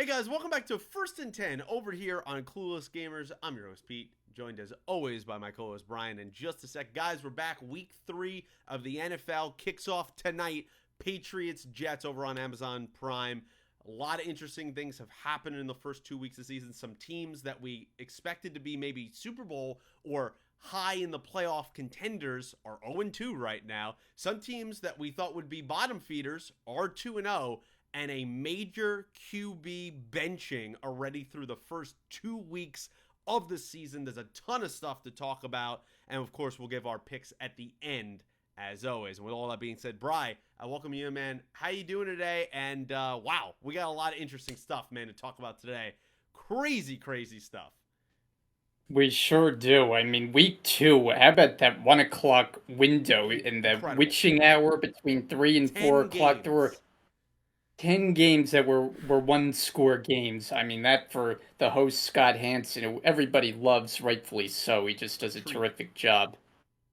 Hey guys, welcome back to First and 10 over here on Clueless Gamers. I'm your host Pete, joined as always by my co-host Brian. In just a sec, guys, we're back. Week 3 of the NFL kicks off tonight. Patriots, Jets over on Amazon Prime. A lot of interesting things have happened in the first 2 weeks of the season. Some teams that we expected to be maybe Super Bowl or high in the playoff contenders are 0-2 right now. Some teams that we thought would be bottom feeders are 2-0, and a major QB benching already through the first 2 weeks of the season. There's a ton of stuff to talk about, and of course, we'll give our picks at the end, as always. And with all that being said, Bri, I welcome you, man. How you doing today? And wow, we got a lot of interesting stuff, man, to talk about today. Crazy, crazy stuff. We sure do. I mean, week two, how about that 1 o'clock window in the Incredible. witching hour between 3 and 4 10 o'clock? There were games. 10 games that were one score games. I mean, that for the host, Scott Hansen, who everybody loves, rightfully so. He just does a Treat. terrific job.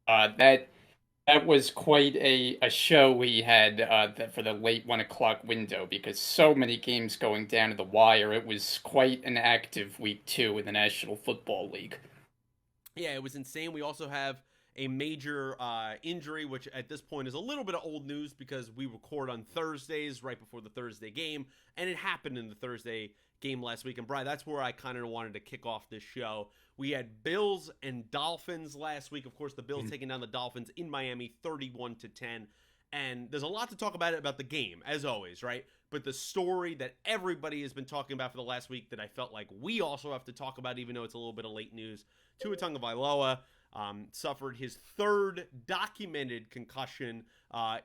That was quite a show we had for the late 1 o'clock window because so many games going down to the wire. It was quite an active week two in the National Football League. Yeah, it was insane. We also have a major injury, which at this point is a little bit of old news because we record on Thursdays right before the Thursday game, and it happened in the Thursday game last week. And Brian, that's where I kind of wanted to kick off this show. We had Bills and Dolphins last week. Of course, the Bills taking down the Dolphins in Miami, 31-10. And there's a lot to talk about the game, as always, right? But the story that everybody has been talking about for the last week that I felt like we also have to talk about, even though it's a little bit of late news, Tua Tagovailoa suffered his third documented concussion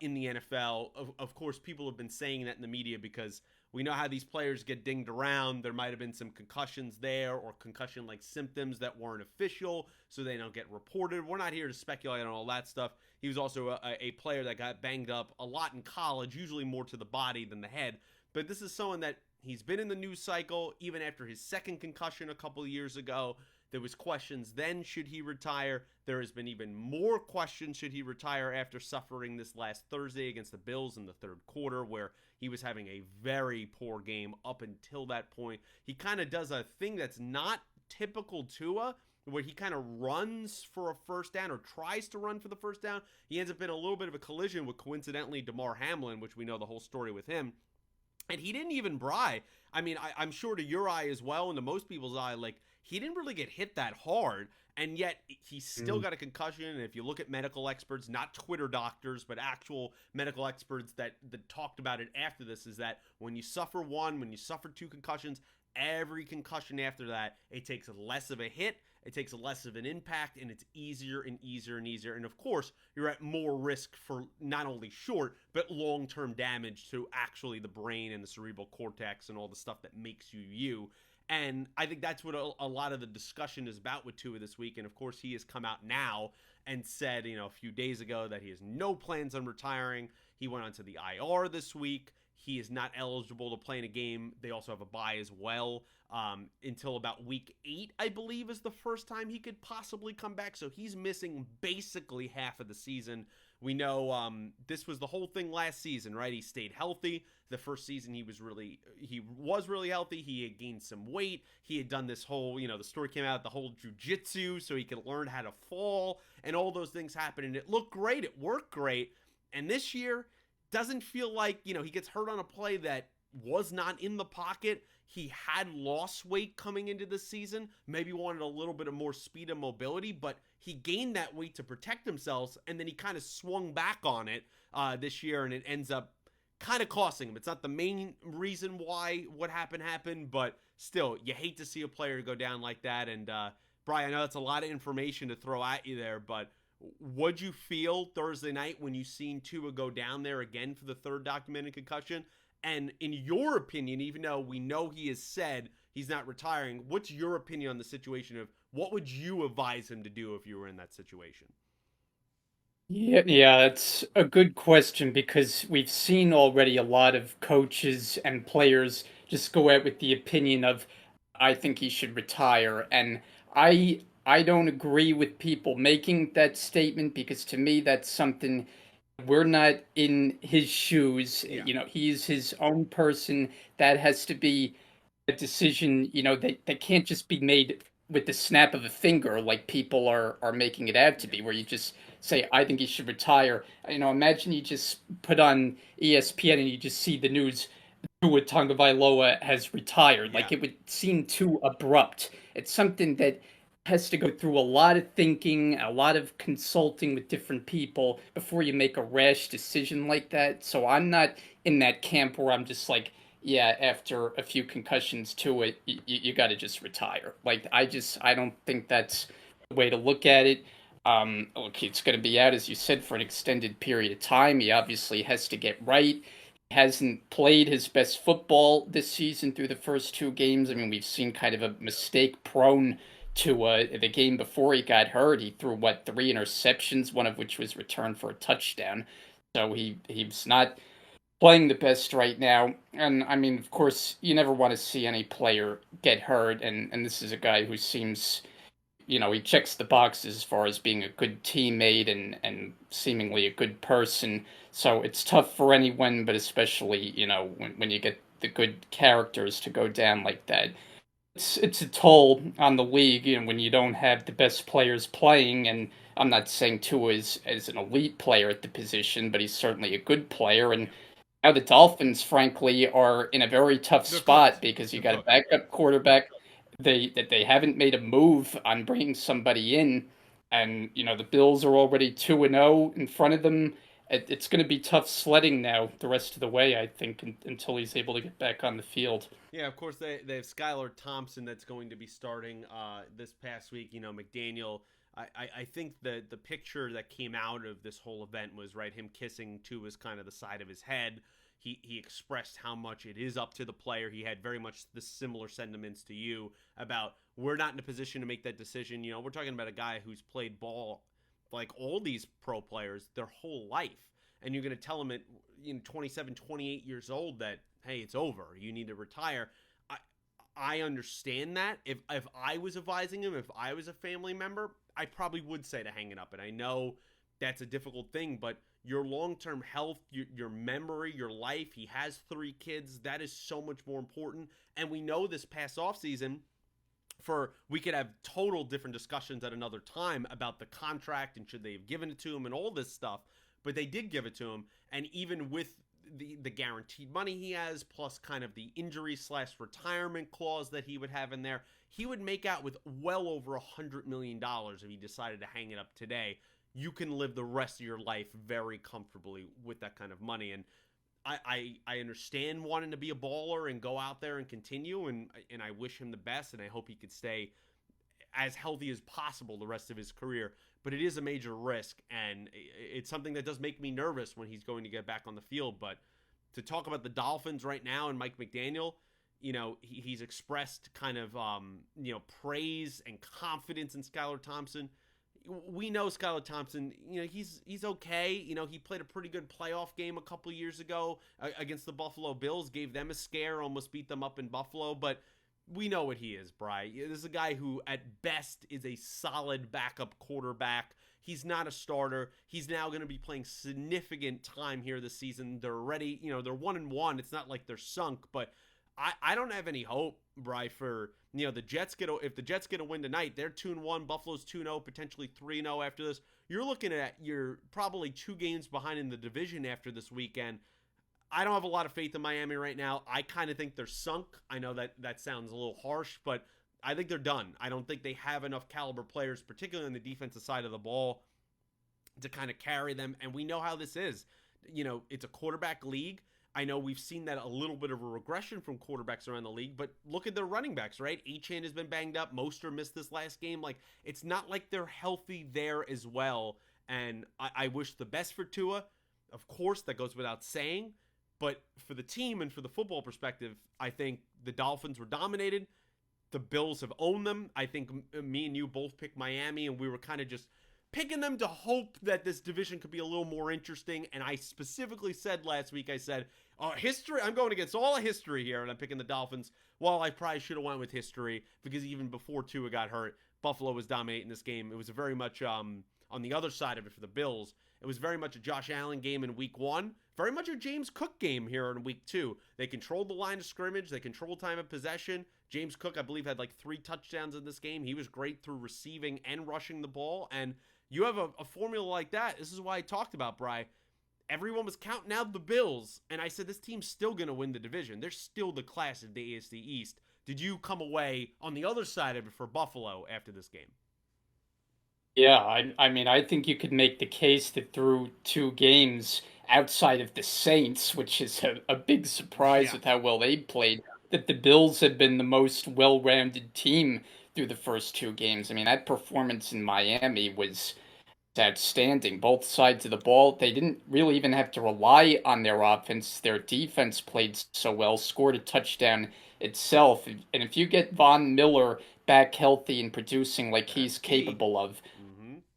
in the NFL. Of course, people have been saying that in the media because we know how these players get dinged around. There might have been some concussions there or concussion-like symptoms that weren't official, so they don't get reported. We're not here to speculate on all that stuff. He was also a player that got banged up a lot in college, usually more to the body than the head. But this is someone that he's been in the news cycle even after his second concussion a couple of years ago. There was questions then, should he retire? There has been even more questions, should he retire after suffering this last Thursday against the Bills in the third quarter, where he was having a very poor game up until that point. He kind of does a thing that's not typical Tua, where he kind of runs for a first down or tries to run for the first down. He ends up in a little bit of a collision with, coincidentally, DeMar Hamlin, which we know the whole story with him. And he didn't even bry. I mean, I'm sure to your eye as well, and to most people's eye, like, he didn't really get hit that hard, and yet he still got a concussion. And if you look at medical experts, not Twitter doctors, but actual medical experts that talked about it after this, is that when you suffer one, when you suffer two concussions, every concussion after that, it takes less of a hit, it takes less of an impact, and it's easier and easier and easier. And of course, you're at more risk for not only short, but long-term damage to actually the brain and the cerebral cortex and all the stuff that makes you you. And I think that's what a lot of the discussion is about with Tua this week. And of course, he has come out now and said, a few days ago that he has no plans on retiring. He went onto the IR this week. He is not eligible to play in a game. They also have a bye as well until about week 8, I believe, is the first time he could possibly come back. So he's missing basically half of the season. We know this was the whole thing last season, right? He stayed healthy. The first season he was really healthy. He had gained some weight. He had done this whole, the story came out, the whole jujitsu, so he could learn how to fall, and all those things happened. And it looked great. It worked great. And this year doesn't feel like, he gets hurt on a play that was not in the pocket. He had lost weight coming into the season, maybe wanted a little bit of more speed and mobility, but he gained that weight to protect himself, and then he kind of swung back on it this year, and it ends up kind of costing him. It's not the main reason why what happened, but still, you hate to see a player go down like that. And Brian, I know that's a lot of information to throw at you there, but what'd you feel Thursday night when you seen Tua go down there again for the third documented concussion? And in your opinion, even though we know he has said he's not retiring, what's your opinion on the situation of what would you advise him to do if you were in that situation? Yeah, it's a good question because we've seen already a lot of coaches and players just go out with the opinion of, I think he should retire. And I don't agree with people making that statement because to me that's something we're not in his shoes. Yeah. He's his own person. That has to be a decision, that can't just be made with the snap of a finger like people are making it out to Yeah. be, where you just say, I think he should retire. Imagine you just put on ESPN and you just see the news, Tua Tagovailoa has retired. Yeah. Like, it would seem too abrupt. It's something that has to go through a lot of thinking, a lot of consulting with different people before you make a rash decision like that. So I'm not in that camp where I'm just like, yeah, after a few concussions to it, you got to just retire. Like, I don't think that's the way to look at it. Look, it's going to be out, as you said, for an extended period of time. He obviously has to get right. He hasn't played his best football this season through the first two games. I mean, we've seen kind of a mistake prone to the game before he got hurt. He threw, what, three interceptions, one of which was returned for a touchdown. So he's not playing the best right now. And I mean, of course, you never want to see any player get hurt. And this is a guy who seems, he checks the boxes as far as being a good teammate and seemingly a good person. So it's tough for anyone, but especially, when you get the good characters to go down like that. It's a toll on the league, when you don't have the best players playing. And I'm not saying Tua is as an elite player at the position, but he's certainly a good player. And Yeah. now the Dolphins, frankly, are in a very tough They're spot cooked. because you They're got a cooked. backup quarterback. They haven't made a move on bringing somebody in, and the Bills are already 2-0 in front of them. It's going to be tough sledding now the rest of the way, I think, until he's able to get back on the field. Yeah, of course they have Skylar Thompson that's going to be starting this past week. McDaniel. I think the picture that came out of this whole event was right. Him kissing to his kind of the side of his head. He expressed how much it is up to the player. He had very much the similar sentiments to you about we're not in a position to make that decision. We're talking about a guy who's played ball like all these pro players their whole life, and you're going to tell him at 27, 28 years old that hey, it's over. You need to retire. I I understand that. If I was advising him, if I was a family member, I probably would say to hang it up. And I know that's a difficult thing, but your long-term health, your memory, your life, he has 3 kids. That is so much more important. And we know this past offseason, we could have total different discussions at another time about the contract and should they have given it to him and all this stuff, but they did give it to him. And even with the guaranteed money he has, plus kind of the injury slash retirement clause that he would have in there, he would make out with well over $100 million if he decided to hang it up today. You can live the rest of your life very comfortably with that kind of money. And I understand wanting to be a baller and go out there and continue, and I wish him the best, and I hope he could stay as healthy as possible the rest of his career. But it is a major risk, and it's something that does make me nervous when he's going to get back on the field. But to talk about the Dolphins right now and Mike McDaniel, he's expressed kind of praise and confidence in Skylar Thompson. We know Skylar Thompson, he's okay. He played a pretty good playoff game a couple years ago against the Buffalo Bills, gave them a scare, almost beat them up in Buffalo, but we know what he is, Bry. This is a guy who, at best, is a solid backup quarterback. He's not a starter. He's now going to be playing significant time here this season. They're already, they're 1-1. It's not like they're sunk, but I don't have any hope, Bry, for the Jets if the Jets get a win tonight, they're 2-1, Buffalo's 2-0, potentially 3-0 after this. You're looking at you're probably 2 games behind in the division after this weekend. I don't have a lot of faith in Miami right now. I kind of think they're sunk. I know that sounds a little harsh, but I think they're done. I don't think they have enough caliber players, particularly on the defensive side of the ball, to kind of carry them. And we know how this is. It's a quarterback league. I know we've seen that a little bit of a regression from quarterbacks around the league, but look at their running backs, right? Achane has been banged up. Mostert missed this last game. Like, it's not like they're healthy there as well. And I wish the best for Tua. Of course, that goes without saying. But for the team and for the football perspective, I think the Dolphins were dominated. The Bills have owned them. I think me and you both picked Miami, and we were kind of just picking them to hope that this division could be a little more interesting. And I specifically said last week, I said, history, I'm going against all of history here, and I'm picking the Dolphins. Well, I probably should have went with history, because even before Tua got hurt, Buffalo was dominating this game. It was a very much on the other side of it for the Bills, it was very much a Josh Allen game in week 1, very much a James Cook game here in week 2. They controlled the line of scrimmage, they controlled time of possession. James Cook, I believe, had like 3 touchdowns in this game. He was great through receiving and rushing the ball. And you have a formula like that. This is why I talked about, Bry. Everyone was counting out the Bills, and I said this team's still going to win the division. They're still the class of the AFC East. Did you come away on the other side of it for Buffalo after this game? Yeah, I mean, I think you could make the case that through 2 games outside of the Saints, which is a big surprise Yeah. with how well they played, that the Bills had been the most well-rounded team through the first 2 games. I mean, that performance in Miami was outstanding. Both sides of the ball, they didn't really even have to rely on their offense. Their defense played so well, scored a touchdown itself. And if you get Von Miller back healthy and producing like That's he's key. capable of,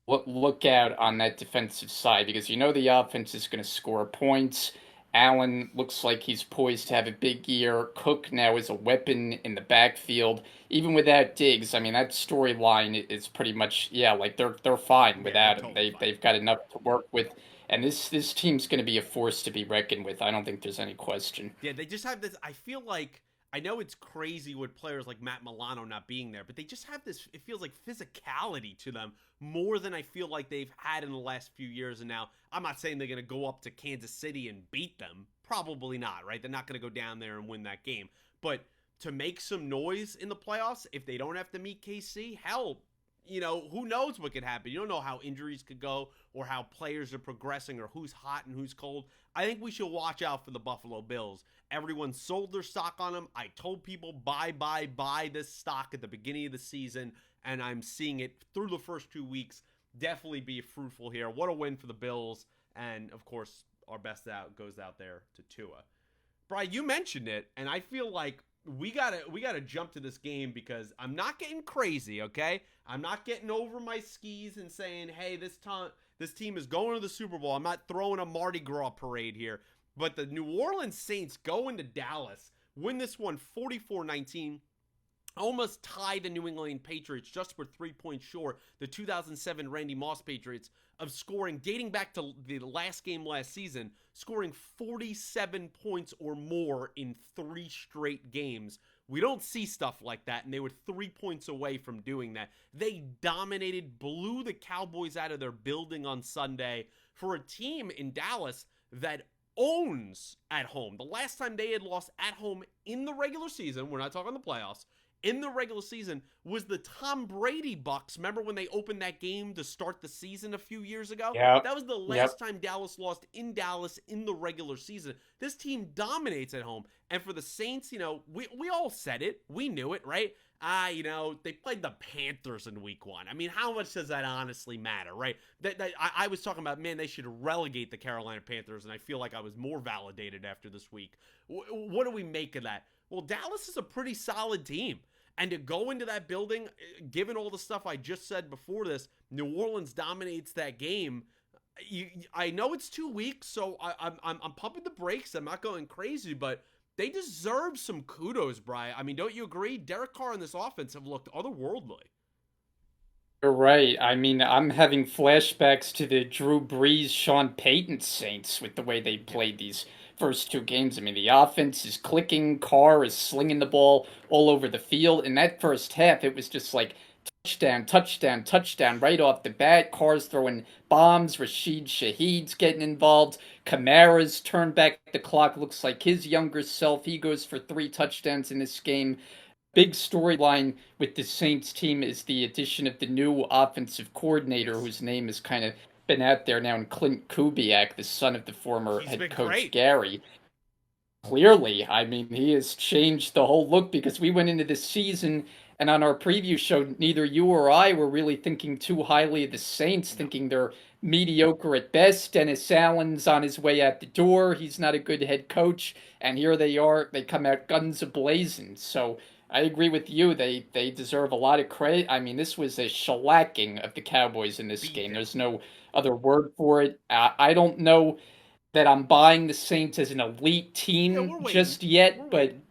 Mm-hmm. look out on that defensive side because you know the offense is going to score points. Allen looks like he's poised to have a big year. Cook now is a weapon in the backfield. Even without Diggs, I mean that storyline is pretty much like they're fine Yeah, they're without him. totally They fine. they've got enough to work with, and this team's going to be a force to be reckoned with. I don't think there's any question. Yeah, they just have this. I feel like I know it's crazy with players like Matt Milano not being there, but they just have this. It feels like physicality to them more than I feel like they've had in the last few years. And now I'm not saying they're going to go up to Kansas City and beat them. Probably not, right? They're not going to go down there and win that game. But to make some noise in the playoffs, if they don't have to meet KC, hell, who knows what could happen? You don't know how injuries could go or how players are progressing or who's hot and who's cold. I think we should watch out for the Buffalo Bills. Everyone sold their stock on them. I told people buy this stock at the beginning of the season, and I'm seeing it through the first 2 weeks definitely be fruitful here. What a win for the Bills, and of course, our best out goes out there to Tua. Brian, you mentioned it, and I feel like we gotta jump to this game because I'm not getting crazy, okay? I'm not getting over my skis and saying, hey, this team is going to the Super Bowl. I'm not throwing a Mardi Gras parade here. But the New Orleans Saints go into Dallas, win this one 44-19, almost tied the New England Patriots, just were 3 points short, the 2007 Randy Moss Patriots, of scoring, dating back to the last game last season, scoring 47 points or more in 3 straight games. We don't see stuff like that, and they were 3 points away from doing that. They dominated, blew the Cowboys out of their building on Sunday for a team in Dallas that owns at home. The last time they had lost at home in the regular season, we're not talking the playoffs, in the regular season was the Tom Brady Bucks. Remember when they opened that game to start the season a few years ago? Yep. That was the Yep. last time Dallas lost in Dallas in the regular season. This team dominates at home. And for the Saints, we all said it. We knew it, right? They played the Panthers in week 1. I mean, how much does that honestly matter, right? I was talking about, man, they should relegate the Carolina Panthers, and I feel like I was more validated after this week. What do we make of that? Well, Dallas is a pretty solid team. And to go into that building, given all the stuff I just said before this, New Orleans dominates that game. I know it's 2 weeks, so I'm pumping the brakes. I'm not going crazy, but they deserve some kudos, Bri. I mean, don't you agree? Derek Carr and this offense have looked otherworldly. You're right. I mean, I'm having flashbacks to the Drew Brees, Sean Payton Saints with the way they Yeah. played these first 2 games. I mean, the offense is clicking, Carr is slinging the ball all over the field. In that first half, it was just like touchdown, touchdown, touchdown right off the bat. Carr's throwing bombs, Rashid Shaheed's getting involved. Kamara's turned back the clock, looks like his younger self. He goes for 3 touchdowns in this game. Big storyline with the Saints team is the addition of the new offensive coordinator, Yes. whose name has kind of been out there now, and Clint Kubiak, the son of the former He's head been coach great. Gary. Clearly, I mean, he has changed the whole look because we went into this season and on our preview show, neither you or I were really thinking too highly of the Saints, No. thinking they're mediocre at best. Dennis Allen's on his way out the door. He's not a good head coach. And here they are. They come out guns a-blazing. So I agree with you. They deserve a lot of credit. I mean, this was a shellacking of the Cowboys in this Beat game. down. There's no other word for it. I don't know that I'm buying the Saints as an elite Yeah, team we're waiting. just yet, We're but waiting.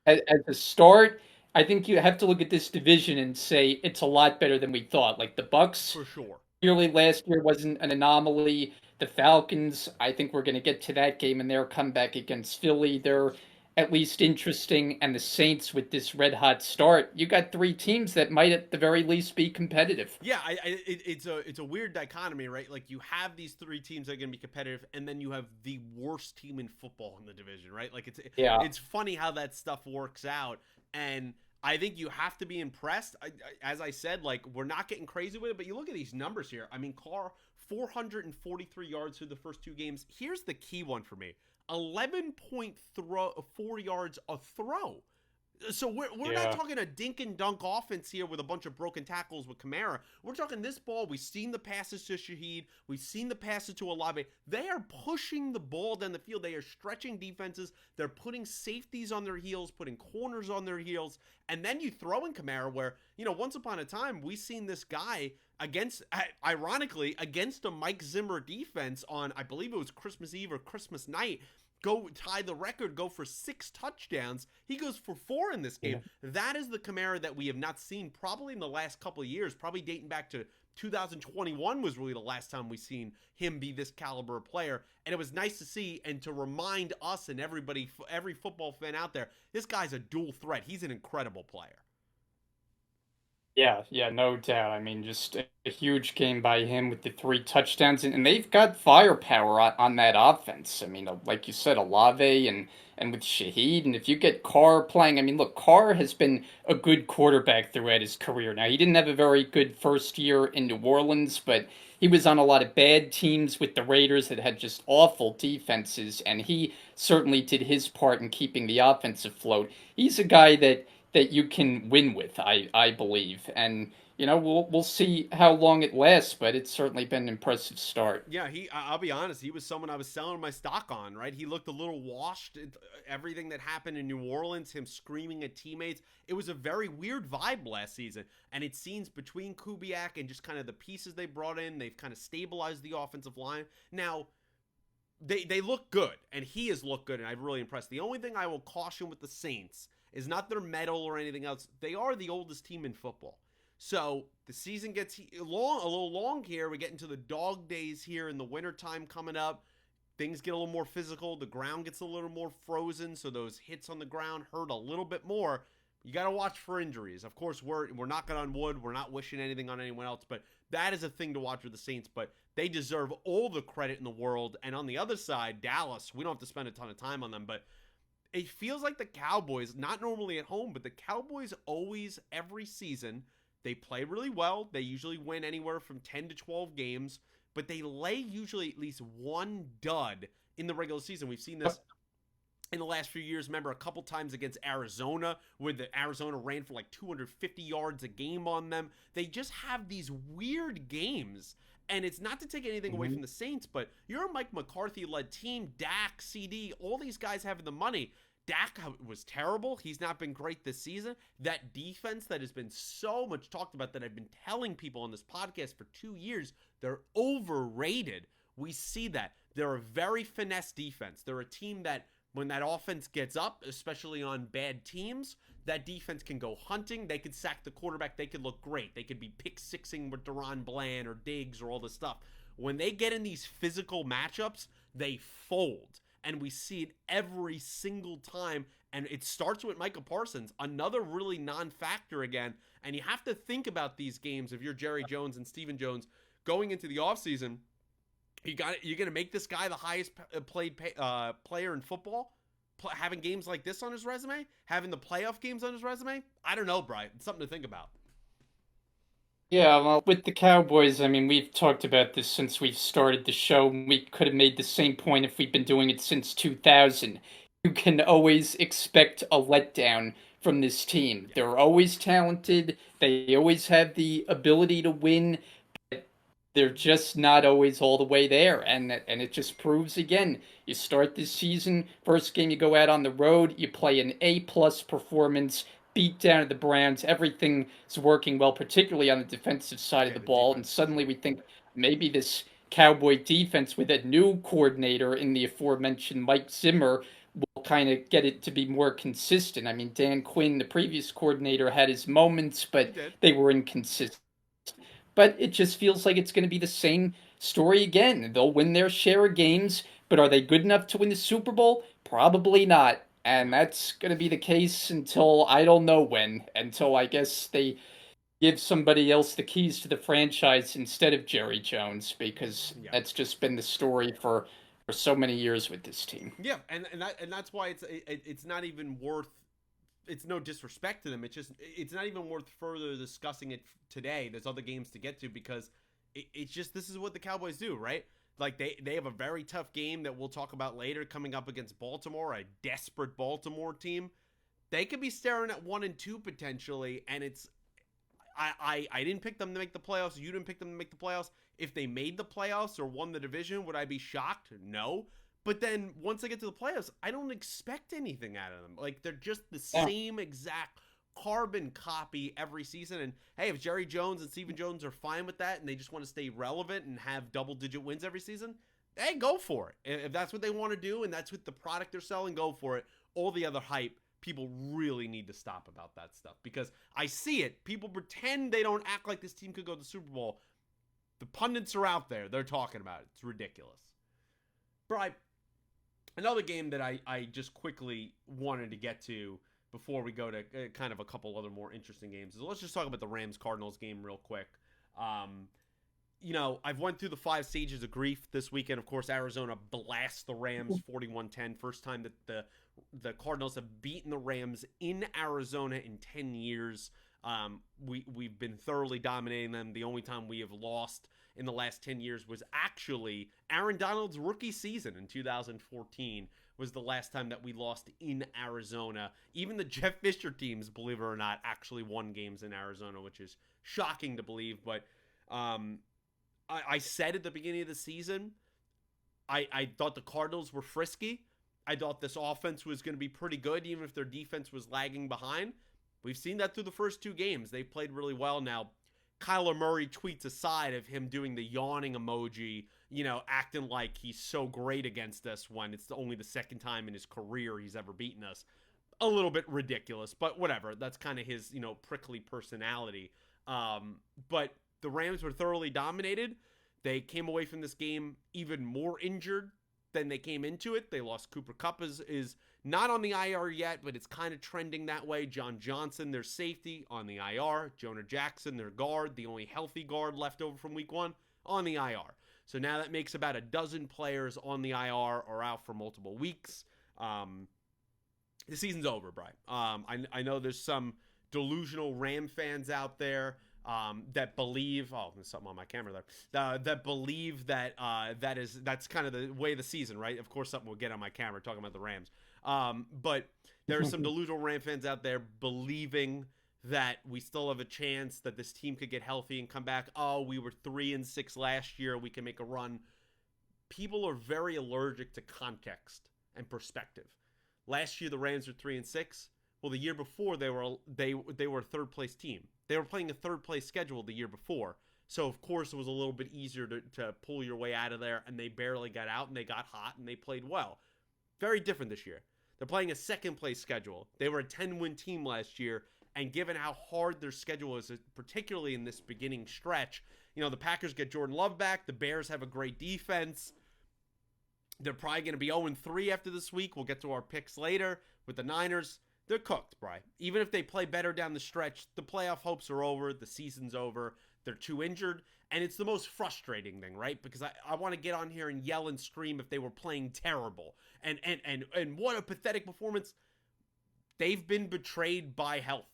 as a start, I think you have to look at this division and say it's a lot better than we thought. Like the Bucks, For sure. clearly last year wasn't an anomaly. The Falcons, I think we're going to get to that game and their comeback against Philly. They're at least interesting. And the Saints with this red hot start, you got three teams that might at the very least be competitive. Yeah, it's a weird dichotomy, right? Like you have these three teams that are going to be competitive, and then you have the worst team in football in the division, right? Like Yeah. it's funny how that stuff works out, and I think you have to be impressed. As I said, like we're not getting crazy with it, but you look at these numbers here. I mean, Carr 443 yards through the first two games. Here's the key one for me: 11.4 yards a throw. So we're not Yeah. talking a dink and dunk offense here with a bunch of broken tackles with Kamara. We're talking this ball. We've seen the passes to Shaheed. We've seen the passes to Olave. They are pushing the ball down the field. They are stretching defenses. They're putting safeties on their heels, putting corners on their heels. And then you throw in Kamara where, once upon a time, we seen this guy against, ironically, against a Mike Zimmer defense on, I believe it was Christmas Eve or Christmas night, go tie the record, go for 6 touchdowns. He goes for 4 in this game. Yeah. That is the Kamara that we have not seen probably in the last couple of years, probably dating back to 2021 was really the last time we seen him be this caliber of player. And it was nice to see and to remind us and everybody, every football fan out there, this guy's a dual threat. He's an incredible player. Yeah, yeah, no doubt. I mean, just a huge game by him with the three touchdowns, and they've got firepower on that offense. I mean, like you said, Olave and with Shaheed, and if you get Carr playing, I mean, look, Carr has been a good quarterback throughout his career. Now, he didn't have a very good first year in New Orleans, but he was on a lot of bad teams with the Raiders that had just awful defenses, and he certainly did his part in keeping the offense afloat. He's a guy that you can win with, I believe. And we'll see how long it lasts, but it's certainly been an impressive start. Yeah, I'll be honest, he was someone I was selling my stock on, right? He looked a little washed. Everything that happened in New Orleans, him screaming at teammates, it was a very weird vibe last season. And it seems between Kubiak and just kind of the pieces they brought in, they've kind of stabilized the offensive line. Now, they look good, and he has looked good, and I'm really impressed. The only thing I will caution with the Saints is not their medal or anything else. They are the oldest team in football. So the season gets long, a little long here. We get into the dog days here in the wintertime coming up. Things get a little more physical. The ground gets a little more frozen, so those hits on the ground hurt a little bit more. You got to watch for injuries. Of course, we're knocking on wood. We're not wishing anything on anyone else, but that is a thing to watch with the Saints. But they deserve all the credit in the world. And on the other side, Dallas, we don't have to spend a ton of time on them, but it feels like the Cowboys, not normally at home, but the Cowboys always, every season, they play really well. They usually win anywhere from 10 to 12 games, but they lay usually at least one dud in the regular season. We've seen this in the last few years. Remember a couple times against Arizona where the Arizona ran for like 250 yards a game on them. They just have these weird games. And it's not to take anything away from the Saints, but you're a Mike McCarthy-led team, Dak, CD, all these guys having the money. Dak was terrible. He's not been great this season. That defense that has been so much talked about that I've been telling people on this podcast for 2 years, they're overrated. We see that. They're a very finesse defense. They're a team that when that offense gets up, especially on bad teams, that defense can go hunting. They could sack the quarterback. They could look great. They could be pick-sixing with Deron Bland or Diggs or all this stuff. When they get in these physical matchups, they fold. And we see it every single time. And it starts with Micah Parsons, another really non-factor again. And you have to think about these games if you're Jerry Jones and Stephen Jones going into the offseason. You're going to make this guy the highest played player in football? Having games like this on his resume? Having the playoff games on his resume? I don't know, Brian. It's something to think about. Yeah, well, with the Cowboys, I mean, we've talked about this since we've started the show. We could have made the same point if we'd been doing it since 2000. You can always expect a letdown from this team. Yeah. They're always talented. They always have the ability to win. They're just not always all the way there, and it just proves again. You start this season, first game you go out on the road, you play an A-plus performance, beat down the Browns, everything's working well, particularly on the defensive side of Yeah, the the ball, and defense. suddenly we think maybe this Cowboy defense with a new coordinator in the aforementioned Mike Zimmer will kind of get it to be more consistent. I mean, Dan Quinn, the previous coordinator, had his moments, He but did. they were inconsistent. but it just feels like it's going to be the same story again. They'll win their share of games, but are they good enough to win the Super Bowl? Probably not. And No. that's going to be the case until I don't know when, until I guess they give somebody else the keys to the franchise instead of Jerry Jones, because Yeah. that's just been the story for so many years with this team. Yeah, and that's why it's not even worth. It's no disrespect to them. It's not even worth further discussing it today. There's other games to get to because it's just this is what the Cowboys do, right? Like they have a very tough game that we'll talk about later coming up against Baltimore, a desperate Baltimore team. They could be staring at 1-2 potentially, and it's I didn't pick them to make the playoffs. You didn't pick them to make the playoffs. If they made the playoffs or won the division, would I be shocked? No. But then once they get to the playoffs, I don't expect anything out of them. Like they're just the Yeah. same exact carbon copy every season. And hey, if Jerry Jones and Stephen Jones are fine with that and they just want to stay relevant and have double-digit wins every season, hey, go for it. If that's what they want to do and that's what the product they're selling, go for it. All the other hype, people really need to stop about that stuff because I see it. People pretend they don't act like this team could go to the Super Bowl. The pundits are out there. They're talking about it. It's ridiculous. Brian, another game that I just quickly wanted to get to before we go to kind of a couple other more interesting games is let's just talk about the Rams-Cardinals game real quick. Um, I've went through the 5 stages of grief this weekend. Of course, Arizona blasts the Rams 41-10. First time that the Cardinals have beaten the Rams in Arizona in 10 years. We've been thoroughly dominating them. The only time we have lost in the last 10 years was actually Aaron Donald's rookie season in 2014 was the last time that we lost in Arizona. Even the Jeff Fisher teams, believe it or not, actually won games in Arizona, which is shocking to believe. But I said at the beginning of the season, I thought the Cardinals were frisky. I thought this offense was going to be pretty good, even if their defense was lagging behind. We've seen that through the first 2 games. They played really well. Now, Kyler Murray tweets aside of him doing the yawning emoji, acting like he's so great against us when it's only the second time in his career he's ever beaten us. A little bit ridiculous, but whatever. That's kind of his, prickly personality. But the Rams were thoroughly dominated. They came away from this game even more injured than they came into it. They lost Cooper Kupp is not on the IR yet, but it's kind of trending that way. John Johnson, their safety, on the IR. Jonah Jackson, their guard, the only healthy guard left over from week 1, on the IR. So now that makes about a dozen players on the IR or out for multiple weeks. The season's over, Brian. I know there's some delusional Ram fans out there that believe there's something on my camera there that believe that that's kind of the way of the season, right? Of course something will get on my camera talking about the Rams, but there are some delusional Ram fans out there believing that we still have a chance that this team could get healthy and come back. We were 3-6 last year, we can make a run. People are very allergic to context and perspective. Last year the Rams were 3-6. Well, the year before they were a third place team. They were playing a third place schedule the year before. So of course it was a little bit easier to pull your way out of there, and they barely got out and they got hot and they played well. Very different this year. They're playing a second place schedule. They were a 10-win team last year, and given how hard their schedule is, particularly in this beginning stretch, the Packers get Jordan Love back. The Bears have a great defense. They're probably going to be 0-3 after this week. We'll get to our picks later with the Niners. They're cooked, Bri. Even if they play better down the stretch, the playoff hopes are over. The season's over. They're too injured. And it's the most frustrating thing, right? Because I want to get on here and yell and scream if they were playing terrible. And what a pathetic performance. They've been betrayed by health.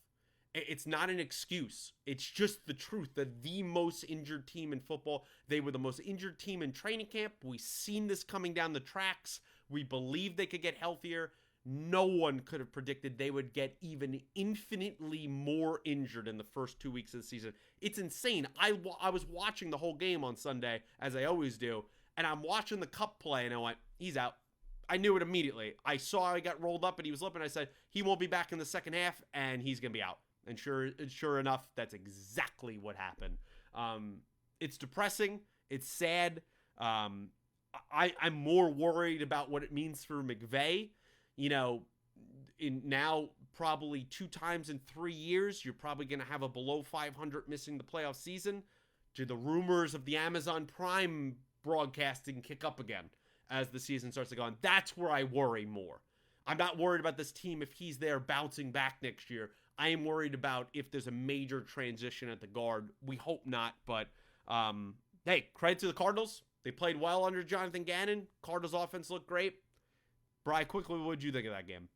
It's not an excuse. It's just the truth. That the most injured team in football. They were the most injured team in training camp. We've seen this coming down the tracks. We believed they could get healthier. No one could have predicted they would get even infinitely more injured in the first 2 weeks of the season. It's insane. I was watching the whole game on Sunday, as I always do, and I'm watching the Cup play, and I went, he's out. I knew it immediately. I saw he got rolled up, and he was limping. I said, he won't be back in the second half, and he's going to be out. And sure enough, that's exactly what happened. It's depressing. It's sad. I'm more worried about what it means for McVay. In now probably 2 times in 3 years, you're probably going to have a below 500 missing the playoff season. Do the rumors of the Amazon Prime broadcasting kick up again as the season starts to go on? That's where I worry more. I'm not worried about this team if he's there bouncing back next year. I am worried about if there's a major transition at the guard. We hope not, but hey, credit to the Cardinals. They played well under Jonathan Gannon. Cardinals offense looked great. Bri, quickly, what did you think of that game?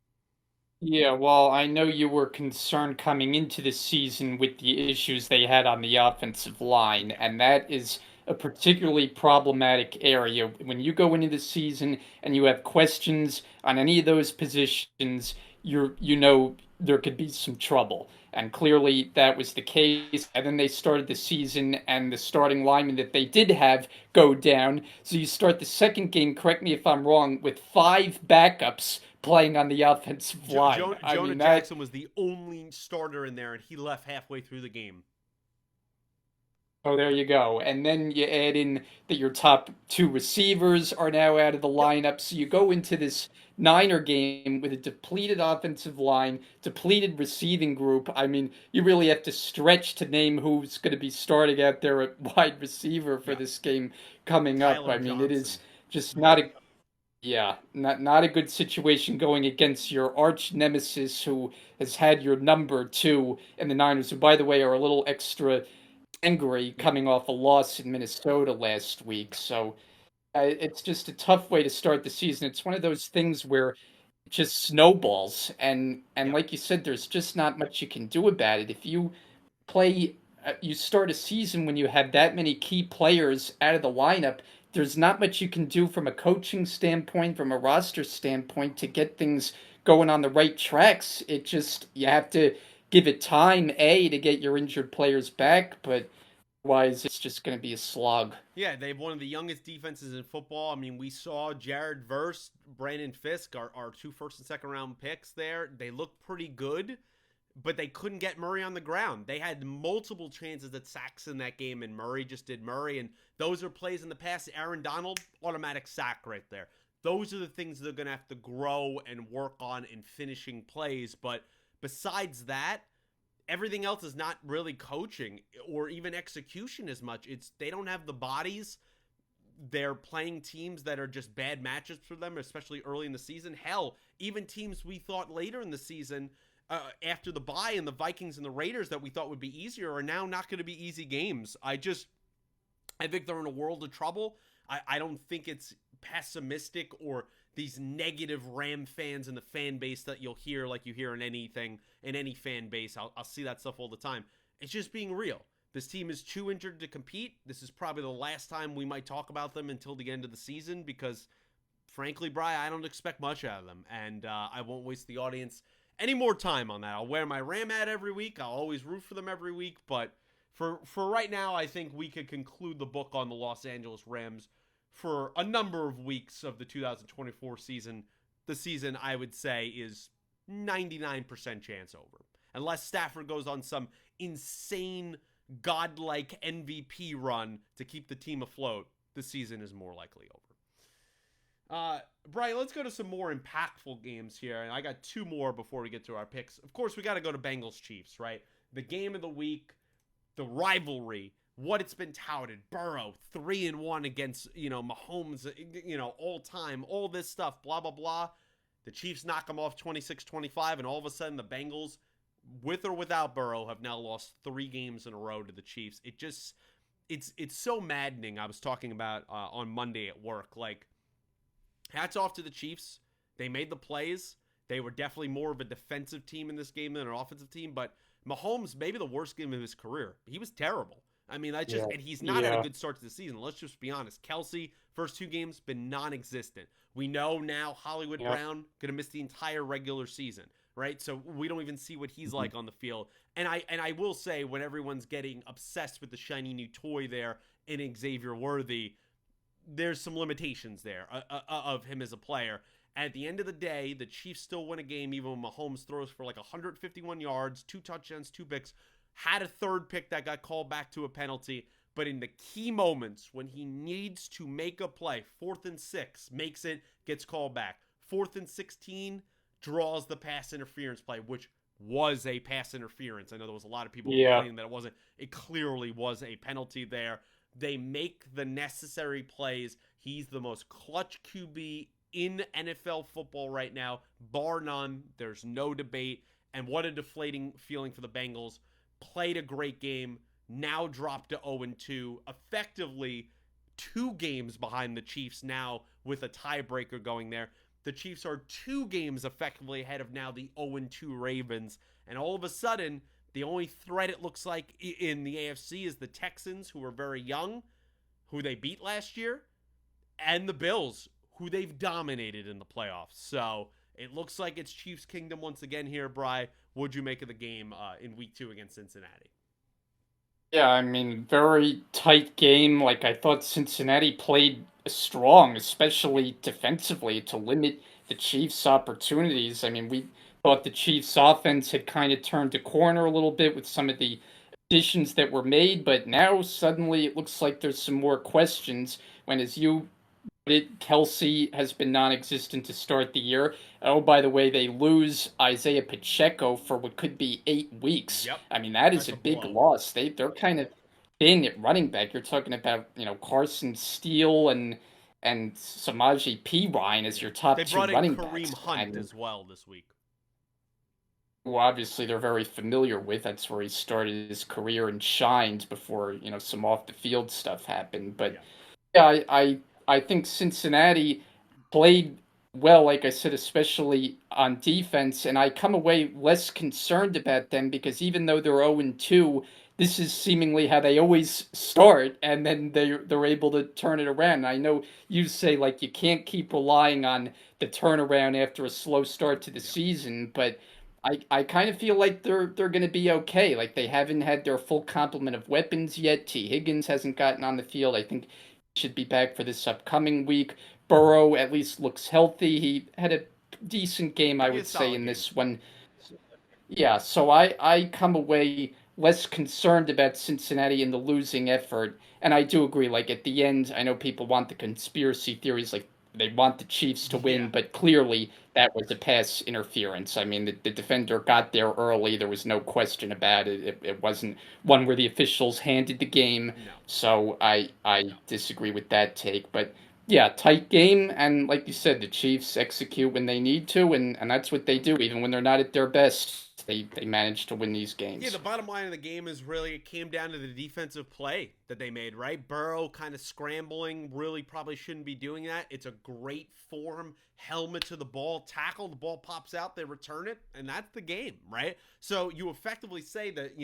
Yeah, well, I know you were concerned coming into the season with the issues they had on the offensive line, and that is a particularly problematic area. When you go into the season and you have questions on any of those positions, you know there could be some trouble. And clearly that was the case. And then they started the season and the starting linemen that they did have go down. So you start the second game, correct me if I'm wrong, with five backups playing on the offensive line. Jonah Jackson was the only starter in there, and he left halfway through the game. Oh, there you go. And then you add in that your top two receivers are now out of the lineup. So you go into this Niner game with a depleted offensive line, depleted receiving group. I mean, you really have to stretch to name who's going to be starting out there at wide receiver for this game coming up. I mean, Johnson. It is just not a not a good situation going against your arch nemesis who has had your number two in the Niners, who, by the way, are a little extra angry coming off a loss in Minnesota last week. So it's just a tough way to start the season. It's one of those things where it just snowballs, and like you said, there's just not much you can do about it. If you play, you start a season when you have that many key players out of the lineup, there's not much you can do from a coaching standpoint, from a roster standpoint, to get things going on the right tracks. It just, you have to give it time, to get your injured players back, but otherwise it's just going to be a slog. Yeah, they have one of the youngest defenses in football. I mean, we saw Jared Verse, Brandon Fisk, our two first and second round picks there. They looked pretty good, but they couldn't get Murray on the ground. They had multiple chances at sacks in that game, and Murray just did Murray. And those are plays in the past. Aaron Donald, automatic sack right there. Those are the things they're going to have to grow and work on in finishing plays. But besides that, everything else is not really coaching or even execution as much. They don't have the bodies. They're playing teams that are just bad matchups for them, especially early in the season. Hell, even teams we thought later in the season, after the bye, and the Vikings and the Raiders that we thought would be easier, are now not going to be easy games. I think they're in a world of trouble. I don't think it's pessimistic or these negative Ram fans in the fan base that you'll hear, like you hear in anything, in any fan base. I'll see that stuff all the time. It's just being real. This team is too injured to compete. This is probably the last time we might talk about them until the end of the season because, frankly, Bri, I don't expect much out of them, and I won't waste the audience any more time on that. I'll wear my Ram hat every week. I'll always root for them every week, but for right now, I think we could conclude the book on the Los Angeles Rams for a number of weeks of the 2024 season. The season, I would say, is 99% chance over. Unless Stafford goes on some insane, godlike MVP run to keep the team afloat, the season is more likely over. Brian, let's go to some more impactful games here. And I got two more before we get to our picks. Of course, we got to go to Bengals-Chiefs, right? The game of the week, the rivalry, what it's been touted. Burrow, 3-1 against, Mahomes, all time, all this stuff, blah, blah, blah. The Chiefs knock them off 26-25, and all of a sudden the Bengals, with or without Burrow, have now lost 3 games in a row to the Chiefs. It's so maddening. I was talking about on Monday at work. Like, hats off to the Chiefs. They made the plays. They were definitely more of a defensive team in this game than an offensive team, but Mahomes, maybe the worst game of his career. He was terrible. I mean, and he's not had a good start to the season. Let's just be honest. Kelsey, first 2 games, been non-existent. We know now Hollywood Brown going to miss the entire regular season, right? So we don't even see what he's like on the field. And I will say, when everyone's getting obsessed with the shiny new toy there in Xavier Worthy, there's some limitations there of him as a player. At the end of the day, the Chiefs still win a game even when Mahomes throws for like 151 yards, 2 touchdowns, 2 picks. Had a third pick that got called back to a penalty, but in the key moments when he needs to make a play, 4th and 6, makes it, gets called back. 4th and 16, draws the pass interference play, which was a pass interference. I know there was a lot of people Yeah. complaining that it wasn't. It clearly was a penalty there. They make the necessary plays. He's the most clutch QB in NFL football right now, bar none. There's no debate. And what a deflating feeling for the Bengals. Played a great game, now dropped to 0-2, effectively 2 games behind the Chiefs now with a tiebreaker going there. The Chiefs are 2 games effectively ahead of now the 0-2 Ravens. And all of a sudden, the only threat it looks like in the AFC is the Texans, who are very young, who they beat last year, and the Bills, who they've dominated in the playoffs. So it looks like it's Chiefs Kingdom once again here, Bry. What'd you make of the game in week 2 against Cincinnati? Yeah, I mean, very tight game. Like, I thought Cincinnati played strong, especially defensively, to limit the Chiefs' opportunities. I mean, we thought the Chiefs' offense had kind of turned a corner a little bit with some of the additions that were made, but now suddenly it looks like there's some more questions when, as you Kelsey has been non-existent to start the year. Oh, by the way, they lose Isaiah Pacheco for what could be 8 weeks. Yep, I mean, that is that's a a big blow. loss. They're kind of thin at running back. You're talking about Carson Steele and Samaje Perine as Yeah. your They top two brought in running backs. Kareem I Hunt mean, as well this week. who obviously they're very familiar with. That's where he started his career and shined before some off the field stuff happened. But Yeah. yeah, I think Cincinnati played well, like I said, especially on defense, and I come away less concerned about them because even though they're 0-2, this is seemingly how they always start, and then they're able to turn it around. I know you say like you can't keep relying on the turnaround after a slow start to the Yeah. season, but I kind of feel like they're going to be okay. Like they haven't had their full complement of weapons yet. T. Higgins hasn't gotten on the field. I think he should be back for this upcoming week. Burrow at least looks healthy. He had a decent game, I He had a would say, solid in game. this one. Yeah, so I come away less concerned about Cincinnati in the losing effort. And I do agree, like at the end, I know people want the conspiracy theories, like they want the Chiefs to Yeah. win, but clearly that was a pass interference. I mean, the defender got there early. There was no question about it. It wasn't one where the officials handed the game. No. So I disagree with that take. But yeah, tight game, and like you said, the Chiefs execute when they need to, and that's what they do. Even when they're not at their best, they manage to win these Yeah, games. the bottom line of the game is really it came down to the defensive play that they made, right? Burrow kind of scrambling, really probably shouldn't be doing that. It's a great form, helmet to the ball, tackle, the ball pops out, they return it, and that's the game, right? So you effectively say that,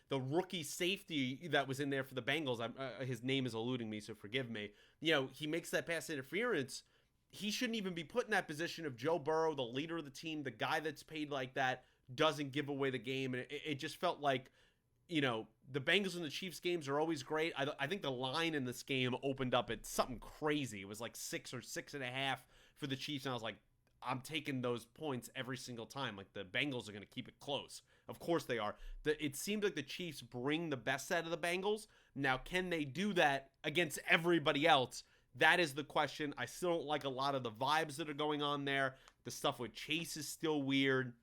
the rookie safety that was in there for the Bengals, his name is eluding me, so forgive me. He makes that pass interference. He shouldn't even be put in that position of Joe Burrow, the leader of the team, the guy that's paid like that, doesn't give away the game. And it just felt like, the Bengals and the Chiefs games are always great. I think the line in this game opened up at something crazy. It was like 6 or 6.5 for the Chiefs. And I was like, I'm taking those points every single time. Like the Bengals are going to keep it close. Of course they are. It seemed like the Chiefs bring the best out of the Bengals. Now, can they do that against everybody else? That is the question. I still don't like a lot of the vibes that are going on there. The stuff with Chase is still weird.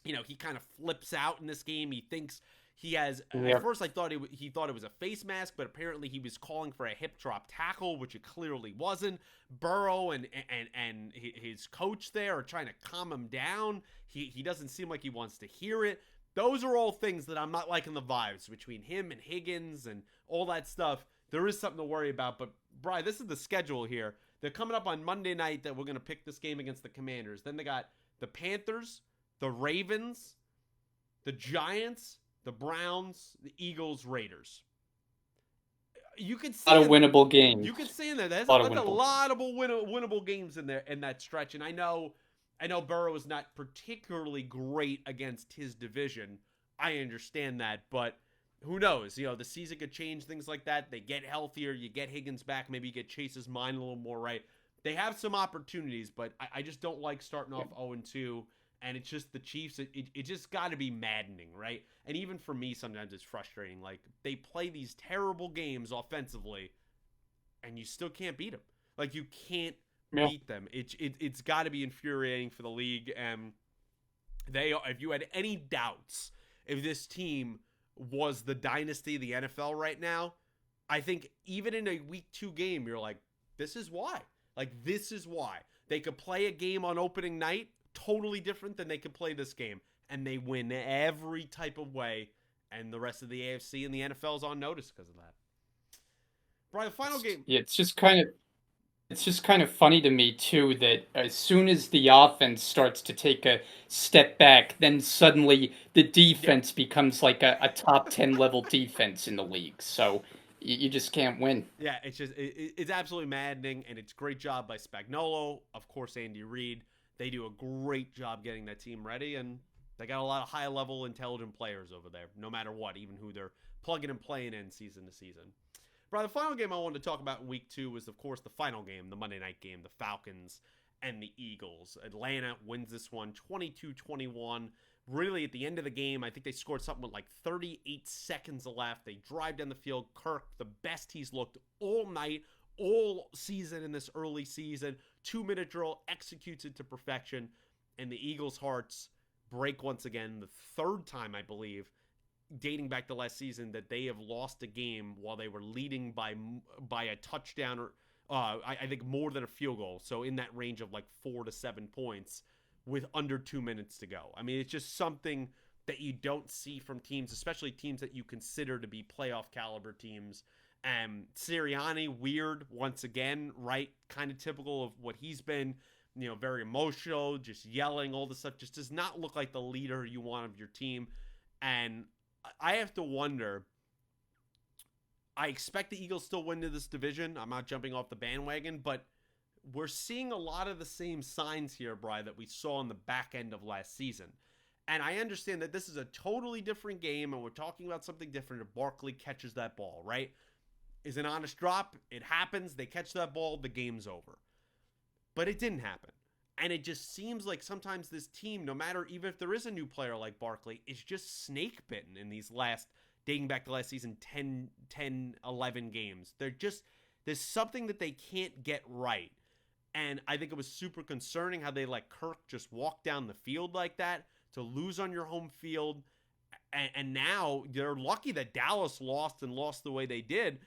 He kind of flips out in this game. He thinks he has. At Yeah. first, I thought he thought it was a face mask, but apparently he was calling for a hip drop tackle, which it clearly wasn't. Burrow and his coach there are trying to calm him down. He doesn't seem like he wants to hear it. Those are all things that I'm not liking the vibes between him and Higgins and all that stuff. There is something to worry about. But Brian, this is the schedule here. They're coming up on Monday night that we're going to pick this game against the Commanders. Then they got the Panthers, the Ravens, the Giants, the Browns, the Eagles, Raiders. You could A lot see of winnable games. you could see in there. That's A lot of a winnable lot of winnable games in there in that stretch. And I know Burrow is not particularly great against his division. I understand that, but who knows? The season could change, things like that. They get healthier. You get Higgins back. Maybe you get Chase's mind a little more right. They have some opportunities, but I just don't like starting off 0-2. And it's just the Chiefs. It just got to be maddening, right? And even for me, sometimes it's frustrating. Like, they play these terrible games offensively, and you still can't beat them. Like, you can't Yeah. beat them. It's got to be infuriating for the league. And If you had any doubts if this team was the dynasty of the NFL right now, I think even in a week 2 game, you're like, this is why. Like, this is why. They could play a game on opening night totally different than they could play this game, and they win every type of way, and the rest of the AFC and the NFL is on notice because of that. Brian, the final game. Yeah, it's just kind of funny to me too that as soon as the offense starts to take a step back, then suddenly the defense becomes like a top 10 level defense in the league. So you just can't win. Yeah, it's absolutely maddening, and it's great job by Spagnuolo, of course Andy Reid. They do a great job getting that team ready, and they got a lot of high level, intelligent players over there, no matter what, even who they're plugging and playing in season to season. Brian, the final game I wanted to talk about in week 2 was, of course, the final game, the Monday night game, the Falcons and the Eagles. Atlanta wins this one 22-21. Really, at the end of the game, I think they scored something with like 38 seconds left. They drive down the field. Kirk, the best he's looked all night, all season in this early season. 2-minute drill, executes it to perfection. And the Eagles' hearts break once again, the third time, I believe, dating back to last season, that they have lost a game while they were leading by a touchdown or I think more than a field goal. So in that range of like 4 to 7 points with under 2 minutes to go. I mean, it's just something that you don't see from teams, especially teams that you consider to be playoff caliber teams. Sirianni, weird once again, right? Kind of typical of what he's been, very emotional, just yelling, all this stuff. Just does not look like the leader you want of your team. And I have to wonder, I expect the Eagles still win to this division. I'm not jumping off the bandwagon, but we're seeing a lot of the same signs here, Bri, that we saw in the back end of last season. And I understand that this is a totally different game, and we're talking about something different if Barkley catches that ball, right? Is an honest drop. It happens. They catch that ball. The game's over. But it didn't happen. And it just seems like sometimes this team, no matter, even if there is a new player like Barkley, is just snake bitten in these dating back to last season, 10, 11 games. There's something that they can't get right. And I think it was super concerning how they let Kirk just walk down the field like that to lose on your home field. And now they're lucky that Dallas lost the way they did.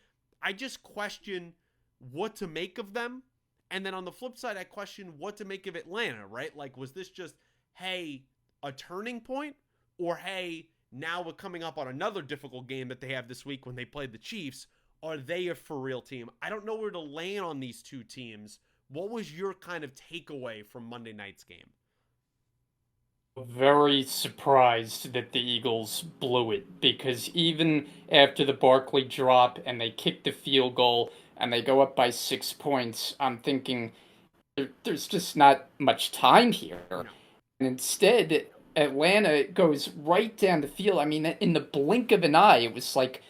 I just question what to make of them. And then on the flip side, I question what to make of Atlanta, right? Like, was this just, hey, a turning point? Or, hey, now we're coming up on another difficult game that they have this week when they played the Chiefs. Are they a for-real team? I don't know where to land on these two teams. What was your kind of takeaway from Monday night's game? Very surprised that the Eagles blew it because even after the Barkley drop and they kicked the field goal and they go up by 6 points, I'm thinking there's just not much time here. No. And instead, Atlanta goes right down the field. I mean, in the blink of an eye, it was like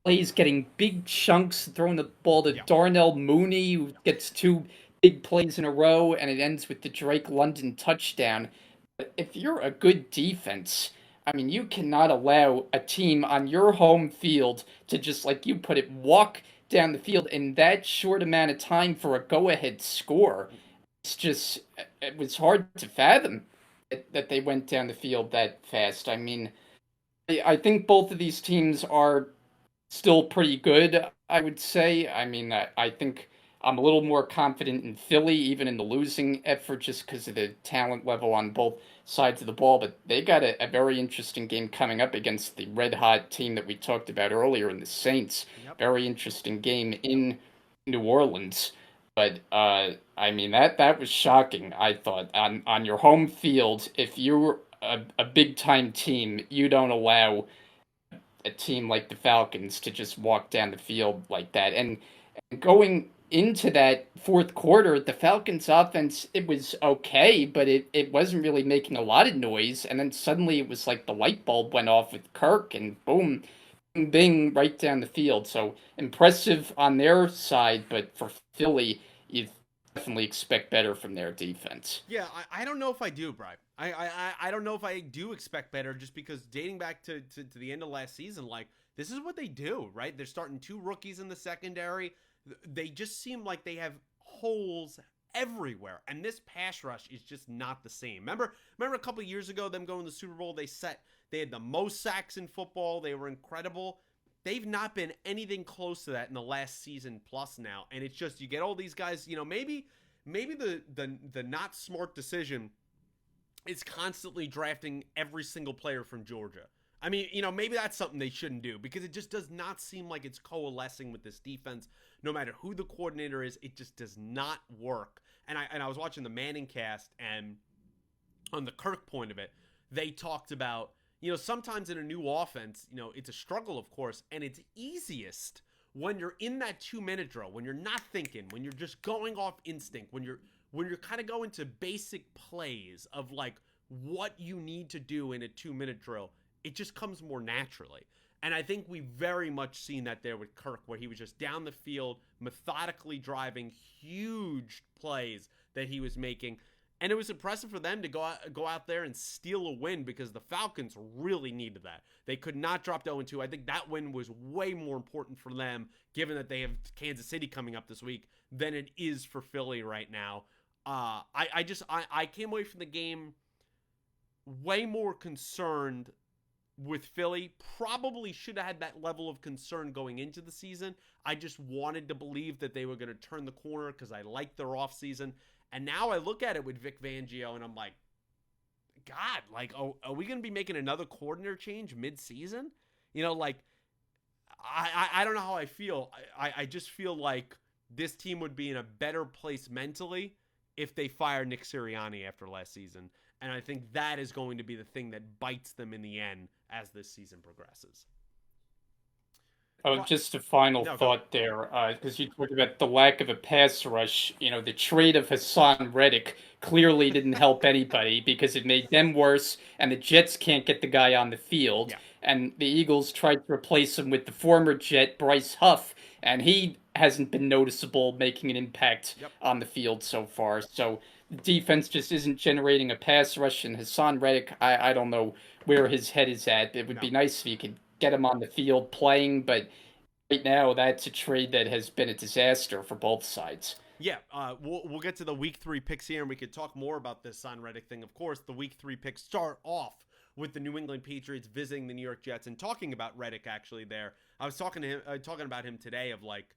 plays getting big chunks, throwing the ball to Darnell Mooney, who gets 2 big plays in a row, and it ends with the Drake London touchdown. But if you're a good defense, I mean, you cannot allow a team on your home field to just, like you put it, walk down the field in that short amount of time for a go-ahead score. It was hard to fathom that they went down the field that fast. I mean, I think both of these teams are still pretty good, I would say. I mean, I think I'm a little more confident in Philly, even in the losing effort, just because of the talent level on both sides of the ball. But they got a very interesting game coming up against the red-hot team that we talked about earlier in the Saints. Yep. Very interesting game in New Orleans. But, I mean, that was shocking, I thought. On your home field, if you're a big-time team, you don't allow a team like the Falcons to just walk down the field like that. And going into that fourth quarter, the Falcons offense, it was okay, but it wasn't really making a lot of noise. And then suddenly it was like the light bulb went off with Kirk and boom, bing, right down the field. So impressive on their side, but for Philly, you definitely expect better from their defense. Yeah, I don't know if I do, Brian. I don't know if I do expect better, just because dating back to the end of last season, like, this is what they do, right? They're starting 2 rookies in the secondary. They just seem like they have holes everywhere. And this pass rush is just not the same. Remember a couple of years ago, them going to the Super Bowl, they had the most sacks in football. They were incredible. They've not been anything close to that in the last season plus now. And it's just, you get all these guys, maybe the not smart decision is constantly drafting every single player from Georgia. I mean, maybe that's something they shouldn't do, because it just does not seem like it's coalescing with this defense. No matter who the coordinator is, it just does not work. And I was watching the Manning cast, and on the Kirk point of it, they talked about, sometimes in a new offense, it's a struggle, of course, and it's easiest when you're in that 2-minute drill, when you're not thinking, when you're just going off instinct, when you're kind of going to basic plays of like what you need to do in a 2-minute drill. It just comes more naturally. And I think we've very much seen that there with Kirk, where he was just down the field, methodically driving huge plays that he was making. And it was impressive for them to go out there and steal a win, because the Falcons really needed that. They could not drop to 0-2. I think that win was way more important for them, given that they have Kansas City coming up this week, than it is for Philly right now. I came away from the game way more concerned with Philly. Probably should have had that level of concern going into the season. I just wanted to believe that they were going to turn the corner, because I liked their offseason. And now I look at it with Vic Fangio, and I'm like, God, like, are we going to be making another coordinator change mid-season? I don't know how I feel. I just feel like this team would be in a better place mentally if they fire Nick Sirianni after last season. And I think that is going to be the thing that bites them in the end as this season progresses. Oh, just a final thought there, because you talked about the lack of a pass rush. The trade of Hassan Reddick clearly didn't help anybody, because it made them worse, and the Jets can't get the guy on the field. Yeah. And the Eagles tried to replace him with the former Jet, Bryce Huff, and he hasn't been noticeable making an impact on the field so far. So the defense just isn't generating a pass rush, and Hassan Reddick, I don't know where his head is at. It would be nice if he could get him on the field playing, but right now that's a trade that has been a disaster for both sides. Yeah, we'll get to the Week 3 picks here, and we could talk more about this Hassan Reddick thing. Of course, the Week 3 picks start off with the New England Patriots visiting the New York Jets, and talking about Reddick actually there. I was talking about him today, of like,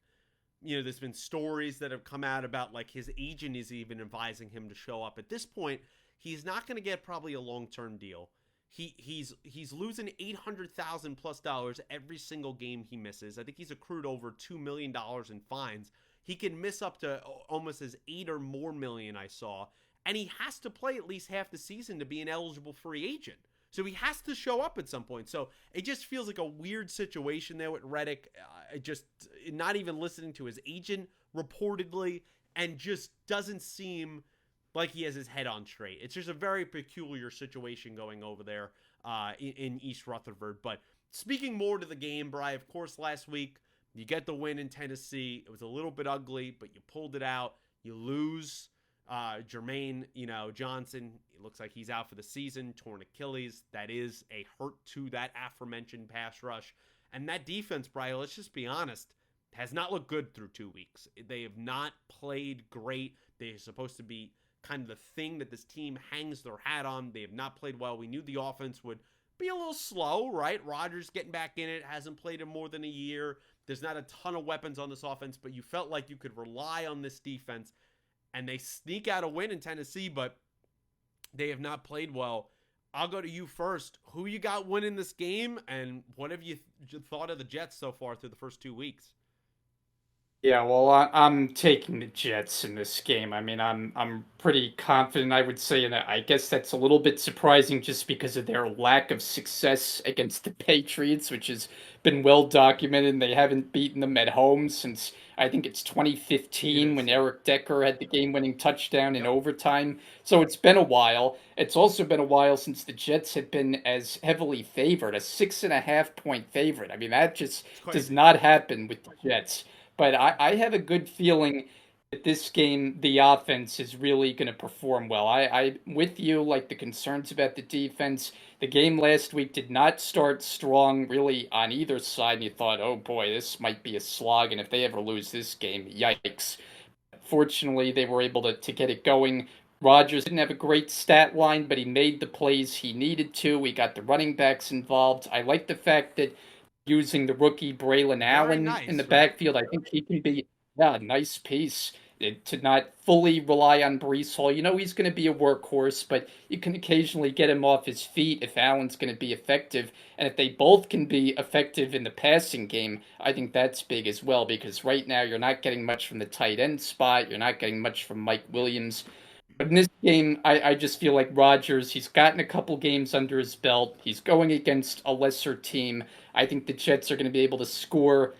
there's been stories that have come out about like his agent is even advising him to show up. At this point, he's not going to get probably a long-term deal. He's losing $800,000+ every single game he misses. I think he's accrued over $2 million in fines. He can miss up to almost as $8 or more million, I saw, and he has to play at least half the season to be an eligible free agent. So he has to show up at some point. So it just feels like a weird situation there with Reddick. Just not even listening to his agent reportedly, and just doesn't seem like he has his head on straight. It's just a very peculiar situation going over there in East Rutherford. But speaking more to the game, Bri, of course, last week, you get the win in Tennessee. It was a little bit ugly, but you pulled it out. You lose Jermaine, Johnson. It looks like he's out for the season, torn Achilles. That is a hurt to that aforementioned pass rush. And that defense, Bri, let's just be honest, has not looked good through 2 weeks. They have not played great. They're supposed to be kind of the thing that this team hangs their hat on. They have not played well. We knew the offense would be a little slow, right? Rodgers getting back in it, hasn't played in more than a year. There's not a ton of weapons on this offense, but you felt like you could rely on this defense. And they sneak out a win in Tennessee, but they have not played well. I'll go to you first. Who you got winning this game, and what have you thought of the Jets so far through the first 2 weeks? Yeah, well, I'm taking the Jets in this game. I mean, I'm pretty confident, I would say, and I guess that's a little bit surprising just because of their lack of success against the Patriots, which has been well documented. And they haven't beaten them at home since, I think it's 2015, when Eric Decker had the game-winning touchdown in overtime. So it's been a while. It's also been a while since the Jets had been as heavily favored, a 6.5-point favorite. I mean, that just does not happen with the Jets. But I have a good feeling that this game, the offense is really going to perform well. I'm with you, like the concerns about the defense. The game last week did not start strong, really, on either side. And you thought, oh boy, this might be a slog. And if they ever lose this game, yikes. Fortunately, they were able to get it going. Rodgers didn't have a great stat line, but he made the plays he needed to. We got the running backs involved. I like the fact that using the rookie Braylon Very Allen in the nice, right? backfield, I think he can be, yeah, a nice piece. To not fully rely on Brees Hall. You know he's going to be a workhorse, but you can occasionally get him off his feet if Allen's going to be effective. And if they both can be effective in the passing game, I think that's big as well, because right now you're not getting much from the tight end spot. You're not getting much from Mike Williams. But in this game, I just feel like Rodgers, he's gotten a couple games under his belt. He's going against a lesser team. I think the Jets are going to be able to score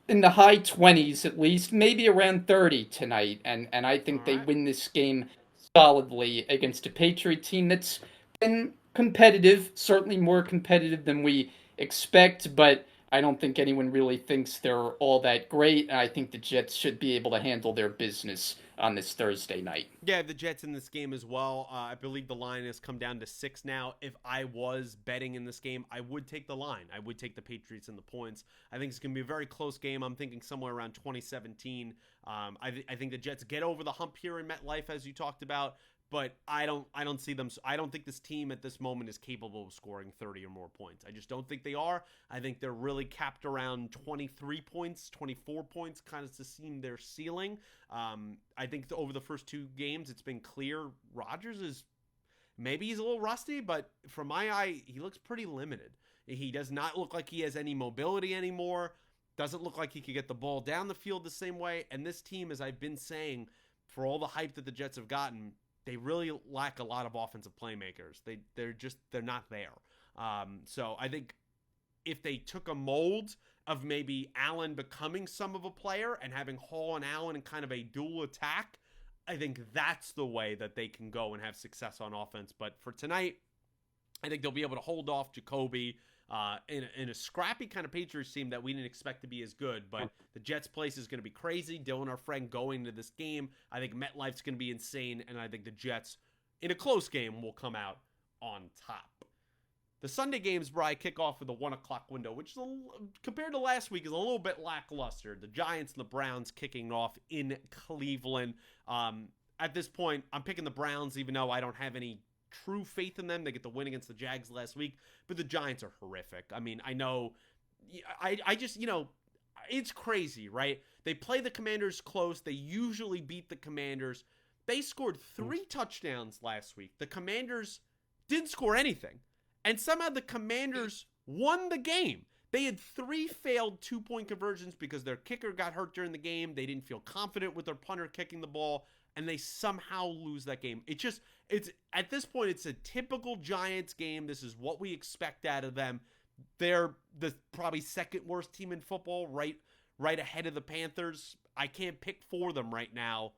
in the high 20s at least, maybe around 30 tonight. And I All think they right. win this game solidly against a Patriot team that's been competitive, certainly more competitive than we expect, but I don't think anyone really thinks they're all that great. And I think the Jets should be able to handle their business on this Thursday night. Yeah, the Jets in this game as well. I believe the line has come down to 6 now. If I was betting in this game, I would take the line. I would take the Patriots and the points. I think it's going to be a very close game. I'm thinking somewhere around 2017. I think the Jets get over the hump here in MetLife, as you talked about. But I don't see them. I don't think this team at this moment is capable of scoring 30 or more points. I just don't think they are. I think they're really capped around 23 points, 24 points, kind of to seem their ceiling. I think over the first 2 games, it's been clear Rodgers is maybe he's a little rusty, but from my eye, he looks pretty limited. He does not look like he has any mobility anymore. Doesn't look like he could get the ball down the field the same way. And this team, as I've been saying, for all the hype that the Jets have gotten, they really lack a lot of offensive playmakers. They're not there. So I think if they took a mold of maybe Allen becoming some of a player and having Hall and Allen in kind of a dual attack, I think that's the way that they can go and have success on offense. But for tonight, I think they'll be able to hold off Jacoby in a scrappy kind of Patriots team that we didn't expect to be as good. But the Jets' place is going to be crazy. Dylan, our friend, going to this game. I think MetLife's going to be insane. And I think the Jets, in a close game, will come out on top. The Sunday games, Bri, kick off with a 1 o'clock window, which is compared to last week is a little bit lackluster. The Giants and the Browns kicking off in Cleveland. At this point, I'm picking the Browns, even though I don't have any true faith in them. They get the win against the Jags last week, but the Giants are horrific. I mean, I know, I just, it's crazy, right? They play the Commanders close. They usually beat the Commanders. They scored 3 touchdowns last week. The Commanders didn't score anything. And somehow the Commanders won the game. They had 3 failed 2-point conversions because their kicker got hurt during the game. They didn't feel confident with their punter kicking the ball, and they somehow lose that game. It's at this point, it's a typical Giants game. This is what we expect out of them. They're the probably second worst team in football, right ahead of the Panthers. I can't pick for them right now.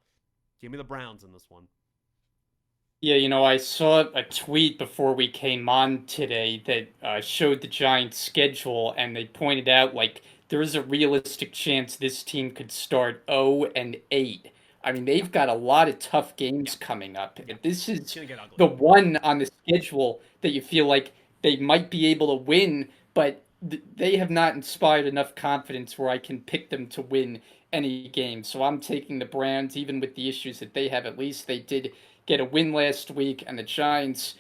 Give me the Browns in this one. Yeah, I saw a tweet before we came on today that showed the Giants' schedule, and they pointed out like there is a realistic chance this team could start 0-8. I mean, Yep. they've got a lot of tough games Yep. coming up. Yep. This It's is gonna get ugly. the one on the schedule that you feel like they might be able to win, but they have not inspired enough confidence where I can pick them to win any game. So I'm taking the Browns, even with the issues that they have. At least they did get a win last week, and the Giants.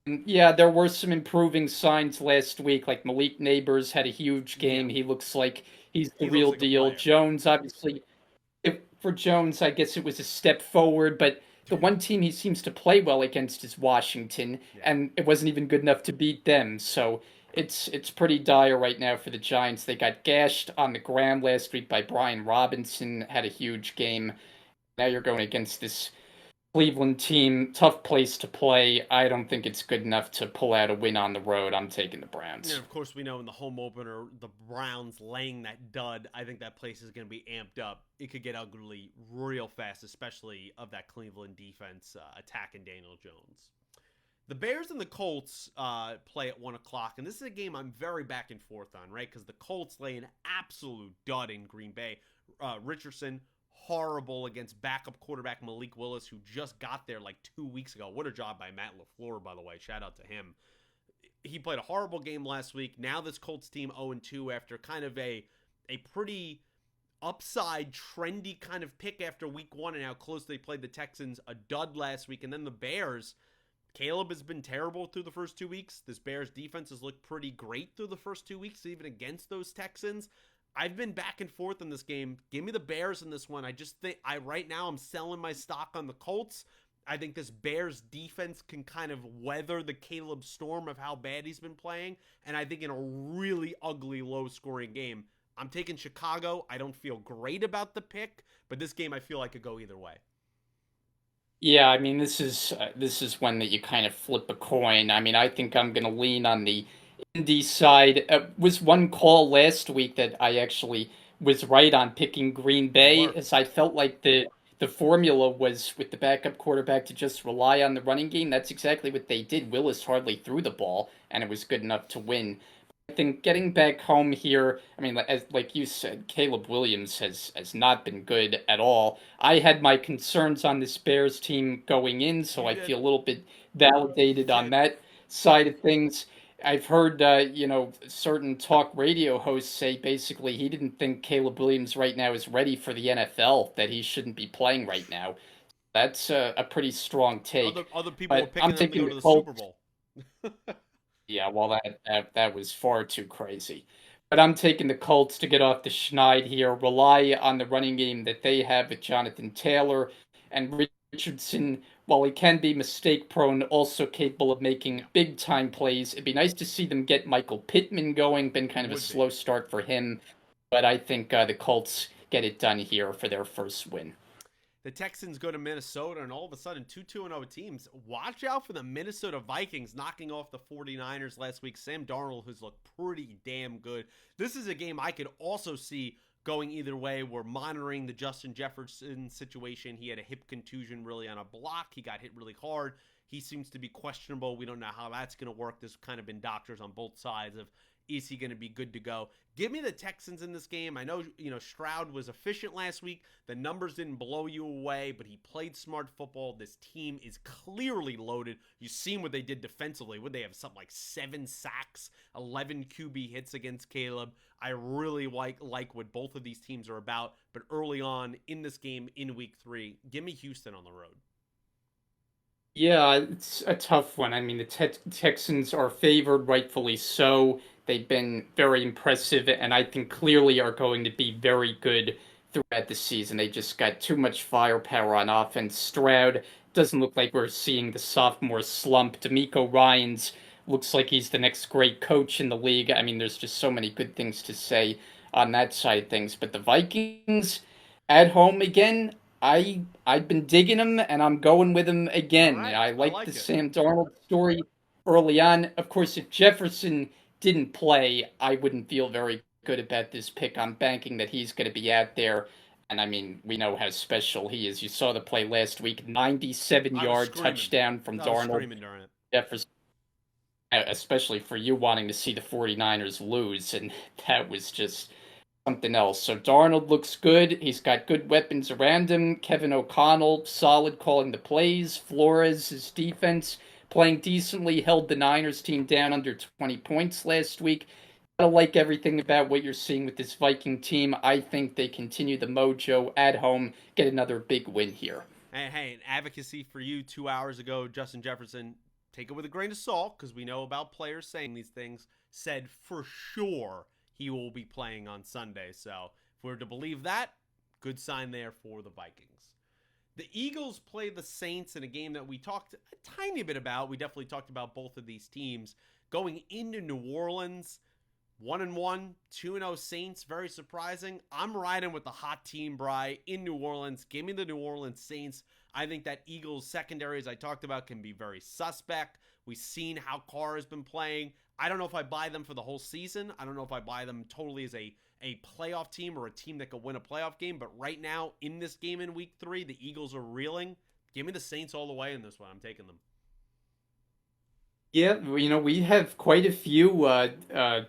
Yeah, there were some improving signs last week. Like Malik Neighbors had a huge Yeah. game. He looks like he's the He looks real like a deal. player. Jones, obviously, for Jones, I guess it was a step forward, but the one team he seems to play well against is Washington, Yeah. and it wasn't even good enough to beat them. So it's pretty dire right now for the Giants. They got gashed on the ground last week by Brian Robinson, had a huge game. Now you're going against this Cleveland team, tough place to play. I don't think it's good enough to pull out a win on the road. I'm taking the And Browns. of course, we know in the home opener, the Browns laying that dud. I think that place is going to be amped up. It could get ugly real fast, especially of that Cleveland defense attacking Daniel Jones. The Bears and the Colts play at 1 o'clock, and this is a game I'm very back and forth on, right? Because the Colts lay an absolute dud in Green Bay. Richardson, horrible against backup quarterback Malik Willis, who just got there like 2 weeks ago. What a job by Matt LaFleur, by the way. Shout out to him. He played a horrible game last week. Now this Colts team 0-2 after kind of a pretty upside, trendy kind of pick after week one and how close they played the Texans, a dud last week. And then the Bears, Caleb has been terrible through the first 2 weeks. This Bears defense has looked pretty great through the first 2 weeks, even against those Texans. I've been back and forth in this game. Give me the Bears in this one. I just think right now I'm selling my stock on the Colts. I think this Bears defense can kind of weather the Caleb storm of how bad he's been playing. And I think in a really ugly, low-scoring game, I'm taking Chicago. I don't feel great about the pick, but this game I feel I could go either way. Yeah, I mean this is when that you kind of flip a coin. I mean, I think I'm going to lean on the Indy side. Was one call last week that I actually was right on picking Green You Bay, were. as I felt like the formula was with the backup quarterback to just rely on the running game. That's exactly what they did. Willis hardly threw the ball, and it was good enough to win. I think getting back home here, I mean, as like you said, Caleb Williams has not been good at all. I had my concerns on this Bears team going in, so You I did. feel a little bit validated You on did. that side of things. I've heard, certain talk radio hosts say basically he didn't think Caleb Williams right now is ready for the NFL, that he shouldn't be playing right now. That's a pretty strong Other take. other people were But I'm picking them to taking go the to the Super Colts. Bowl. Yeah, well, that was far too crazy. But I'm taking the Colts to get off the schneid here, rely on the running game that they have with Jonathan Taylor and Richardson. While he can be mistake prone, also capable of Yeah, making big time plays. It'd be nice to see them get Michael Pittman going. Been kind of a would be. slow start for him, but I think the Colts get it done here for their first win. The Texans go to Minnesota, and all of a sudden, 2-2-0 teams. Watch out for the Minnesota Vikings knocking off the 49ers last week. Sam Darnold has looked pretty damn good. This is a game I could also see going either way. We're monitoring the Justin Jefferson situation. He had a hip contusion really on a block. He got hit really hard. He seems to be questionable. We don't know how that's going to work. There's kind of been doctors on both sides of is he going to be good to go? Give me the Texans in this game. I know, Stroud was efficient last week. The numbers didn't blow you away, but he played smart football. This team is clearly loaded. You've seen what they did defensively. Would they have something like 7 sacks, 11 QB hits against Caleb? I really like what both of these teams are about. But early on in this game in week 3, give me Houston on the road. Yeah, it's a tough one. I mean, the Texans are favored, rightfully so. They've been very impressive, and I think clearly are going to be very good throughout the season. They just got too much firepower on offense. Stroud doesn't look like we're seeing the sophomore slump. D'Amico Ryans looks like he's the next great coach in the league. I mean, there's just so many good things to say on that side of things. But the Vikings at home again, I've been digging him, and I'm going with him All again. right. I I like the like it. Sam Darnold story early on. Of course, if Jefferson didn't play, I wouldn't feel very good about this pick. I'm banking that he's going to be out there. And I mean, we know how special he is. You saw the play last week, 97 I was yard screaming. touchdown from I was Darnold. screaming during it. Jefferson, especially for you wanting to see the 49ers lose. And that was just something else. So Darnold looks good. He's got good weapons around him. Kevin O'Connell, solid calling the plays. Flores, his defense, playing decently, held the Niners team down under 20 points last week. I like everything about what you're seeing with this Viking team. I think they continue the mojo at home, get another big win here. Hey, an advocacy for you 2 hours ago, Justin Jefferson, take it with a grain of salt because we know about players saying these things, said for sure he will be playing on Sunday. So if we're to believe that, good sign there for the Vikings. The Eagles play the Saints in a game that we talked a tiny bit about. We definitely talked about both of these teams going into New Orleans. 1-1, 2-0 Saints, very surprising. I'm riding with the hot team, Bry, in New Orleans. Give me the New Orleans Saints. I think that Eagles secondary, as I talked about, can be very suspect. We've seen how Carr has been playing. I don't know if I buy them for the whole season. I don't know if I buy them totally as a playoff team or a team that could win a playoff game. But right now, in this game in week 3, the Eagles are reeling. Give me the Saints all the way in this one. I'm taking them. Yeah, we have quite a few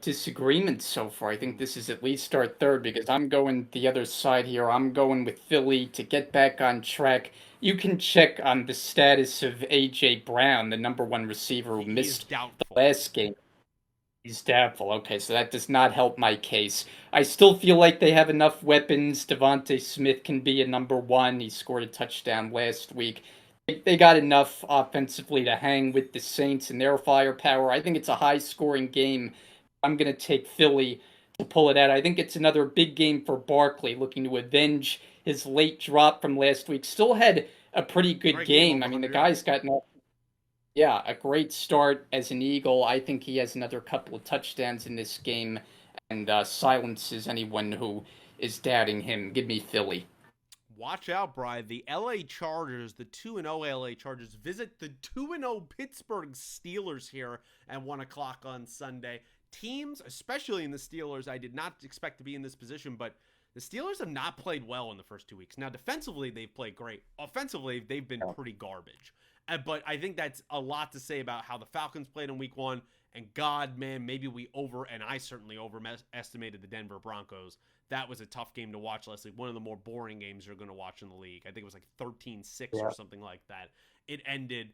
disagreements so far. I think Hmm. this is at least our third because I'm going the other side here. I'm going with Philly to get back on track. You can check on the status of AJ Brown, the number one receiver who He is missed the doubtful. last game. He's doubtful. Okay, so that does not help my case. I still feel like they have enough weapons. Devontae Smith can be a number one. He scored a touchdown last week. They got enough offensively to hang with the Saints and their firepower. I think it's a high scoring game. I'm going to take Philly to pull it out. I think it's another big game for Barkley, looking to avenge his late drop from last week. Still had a pretty good Great game, game. over I mean, the 100 yards. guy's got yeah, a great start as an Eagle. I think he has another couple of touchdowns in this game and silences anyone who is doubting him. Give me Philly. Watch out, Brian. The LA Chargers, the 2-0 LA Chargers, visit the 2-0 Pittsburgh Steelers here at 1 o'clock on Sunday. Teams, especially in the Steelers, I did not expect to be in this position, but the Steelers have not played well in the first 2 weeks. Now, defensively, they've played great. Offensively, they've been pretty garbage. But I think that's a lot to say about how the Falcons played in week 1. And God, man, maybe and I certainly overestimated the Denver Broncos. That was a tough game to watch, Leslie. One of the more boring games you're going to watch in the league. I think it was like 13-6 or Yeah. something like that. It ended.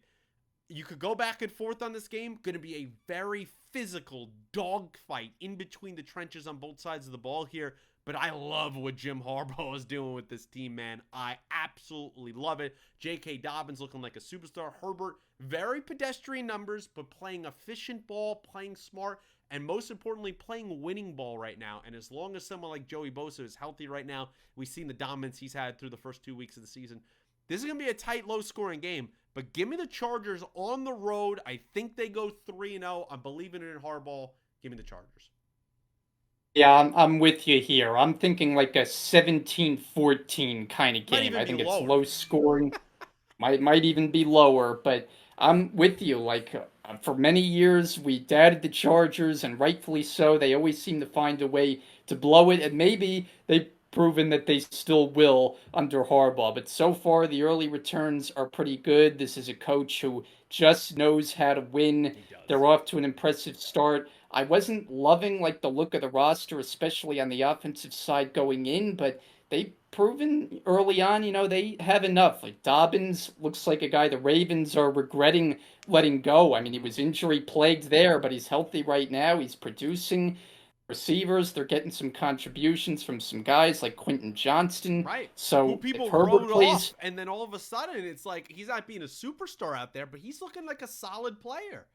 You could go back and forth on this game. Going to be a very physical dogfight in between the trenches on both sides of the ball here. But I love what Jim Harbaugh is doing with this team, man. I absolutely love it. J.K. Dobbins looking like a superstar. Herbert, very pedestrian numbers, but playing efficient ball, playing smart, and most importantly, playing winning ball right now. And as long as someone like Joey Bosa is healthy right now, we've seen the dominance he's had through the first 2 weeks of the season. This is going to be a tight, low-scoring game, but give me the Chargers on the road. I think they go 3-0. I'm believing it in Harbaugh. Give me the Chargers. Yeah, I'm with you here. I'm thinking like a 17-14 kind of Might game. even I be think it's lower. low scoring. Might even be lower, but I'm with you. Like for many years, we doubted the Chargers, and rightfully so. They always seem to find a way to blow it, and maybe they've proven that they still will under Harbaugh. But so far, the early returns are pretty good. This is a coach who just knows how to win. He does. They're off to an impressive start. I wasn't loving like the look of the roster, especially on the offensive side going in, but they've proven early on, they have enough. Like Dobbins looks like a guy the Ravens are regretting letting go. I mean, he was injury plagued there, but he's healthy right now. He's producing. Receivers, they're getting some contributions from some guys like Quentin Johnston. Right. Who So if people Herbert wrote plays, off, and then all of a sudden it's like he's not being a superstar out there, but he's looking like a solid player.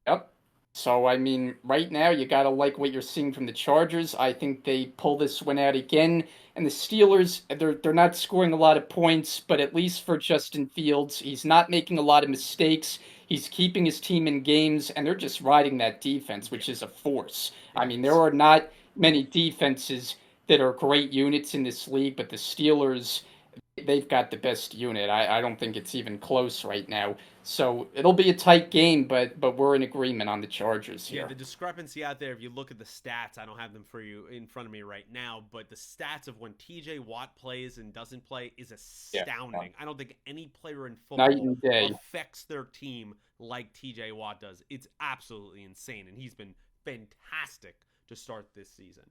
yep. So I mean, right now you gotta like what you're seeing from the Chargers. I think they pull this one out again. And the Steelers, they're not scoring a lot of points, but at least for Justin Fields, he's not making a lot of mistakes. He's keeping his team in games, and they're just riding that defense, Yeah, which is a force. I it mean, there is. are not many defenses that are great units in this league, but the Steelers, they've got the best unit. I don't think it's even close right now. So it'll be a tight game, but we're in agreement on the Chargers Yeah, here. the discrepancy out there, if you look at the stats, I don't have them for you in front of me right now, but the stats of when TJ Watt plays and doesn't play is Yeah, astounding. I don't think any player in night football and day. affects their team like TJ Watt does. It's absolutely insane, and he's been fantastic to start this season.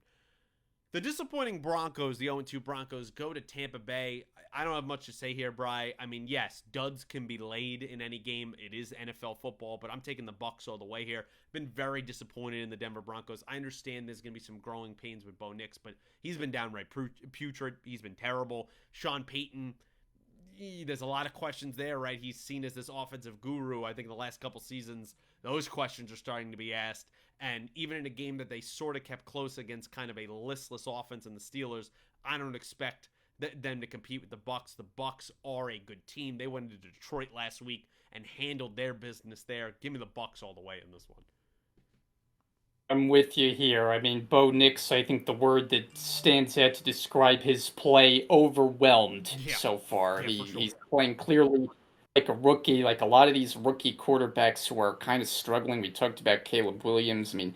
The disappointing Broncos, the 0-2 Broncos, go to Tampa Bay. I don't have much to say here, Bry. I mean, yes, duds can be laid in any game. It is NFL football, but I'm taking the Bucs all the way here. Been very disappointed in the Denver Broncos. I understand there's going to be some growing pains with Bo Nix, but he's been downright putrid. He's been terrible. Sean Payton, there's a lot of questions there, right? He's seen as this offensive guru. I think in the last couple seasons, those questions are starting to be asked. And even in a game that they sort of kept close against kind of a listless offense in the Steelers, I don't expect them to compete with the Bucs. The Bucs are a good team. They went into Detroit last week and handled their business there. Give me the Bucs all the way in this one. I'm with you here. I mean, Bo Nix, I think the word that stands out to describe his play, overwhelmed Yeah, so far. yeah, for sure. He's playing clearly like a rookie, like a lot of these rookie quarterbacks who are kind of struggling. We talked about Caleb Williams. I mean,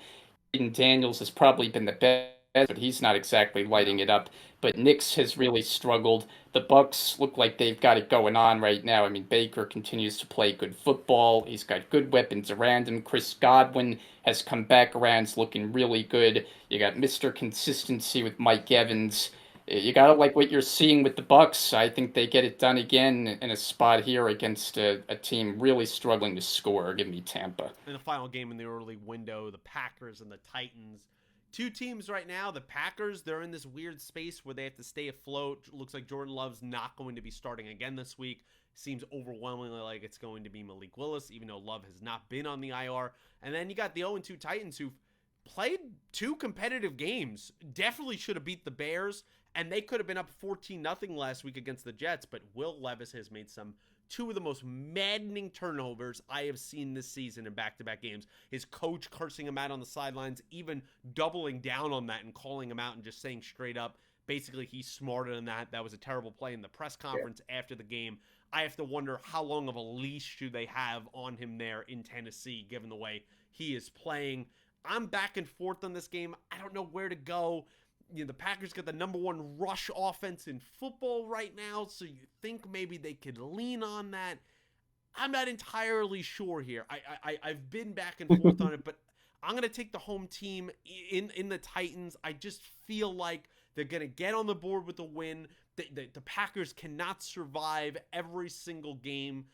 Aiden Daniels has probably been the best, but he's not exactly lighting No. it up. But Nix has really struggled. The Bucks look like they've got it going on right now. I mean, Baker continues to play good football. He's got good weapons around him. Chris Godwin has come back around, is looking really good. You got Mr. Consistency with Mike Evans. you gotta like what you're seeing with the Bucks. I think they get it done again in a spot here against a team really struggling to score. Give me Tampa. In the final game in the early window, the Packers and the Titans. Two teams right now. The Packers, they're in this weird space where they have to stay afloat. Looks like Jordan Love's not going to be starting again this week. Seems overwhelmingly like it's going to be Malik Willis, even though Love has not been on the IR. And then you got the 0-2 Titans, who've played two competitive games. Definitely should have beat the Bears, and they could have been up 14-0 last week against the Jets, but Will Levis has made two of the most maddening turnovers I have seen this season in back-to-back games. His coach cursing him out on the sidelines, even doubling down on that and calling him out and just saying straight up, basically he's smarter than that. That was a terrible play in the press conference after the game. I have to wonder how long of a leash do they have on him there in Tennessee, given the way he is playing. I'm back and forth on this game. I don't know where to go. You know, the Packers got the number one rush offense in football right now, so you think maybe they could lean on that. I'm not entirely sure here. I've been back and forth on it, but I'm going to take the home team in the Titans. I just feel like they're going to get on the board with a win. The Packers cannot survive every single game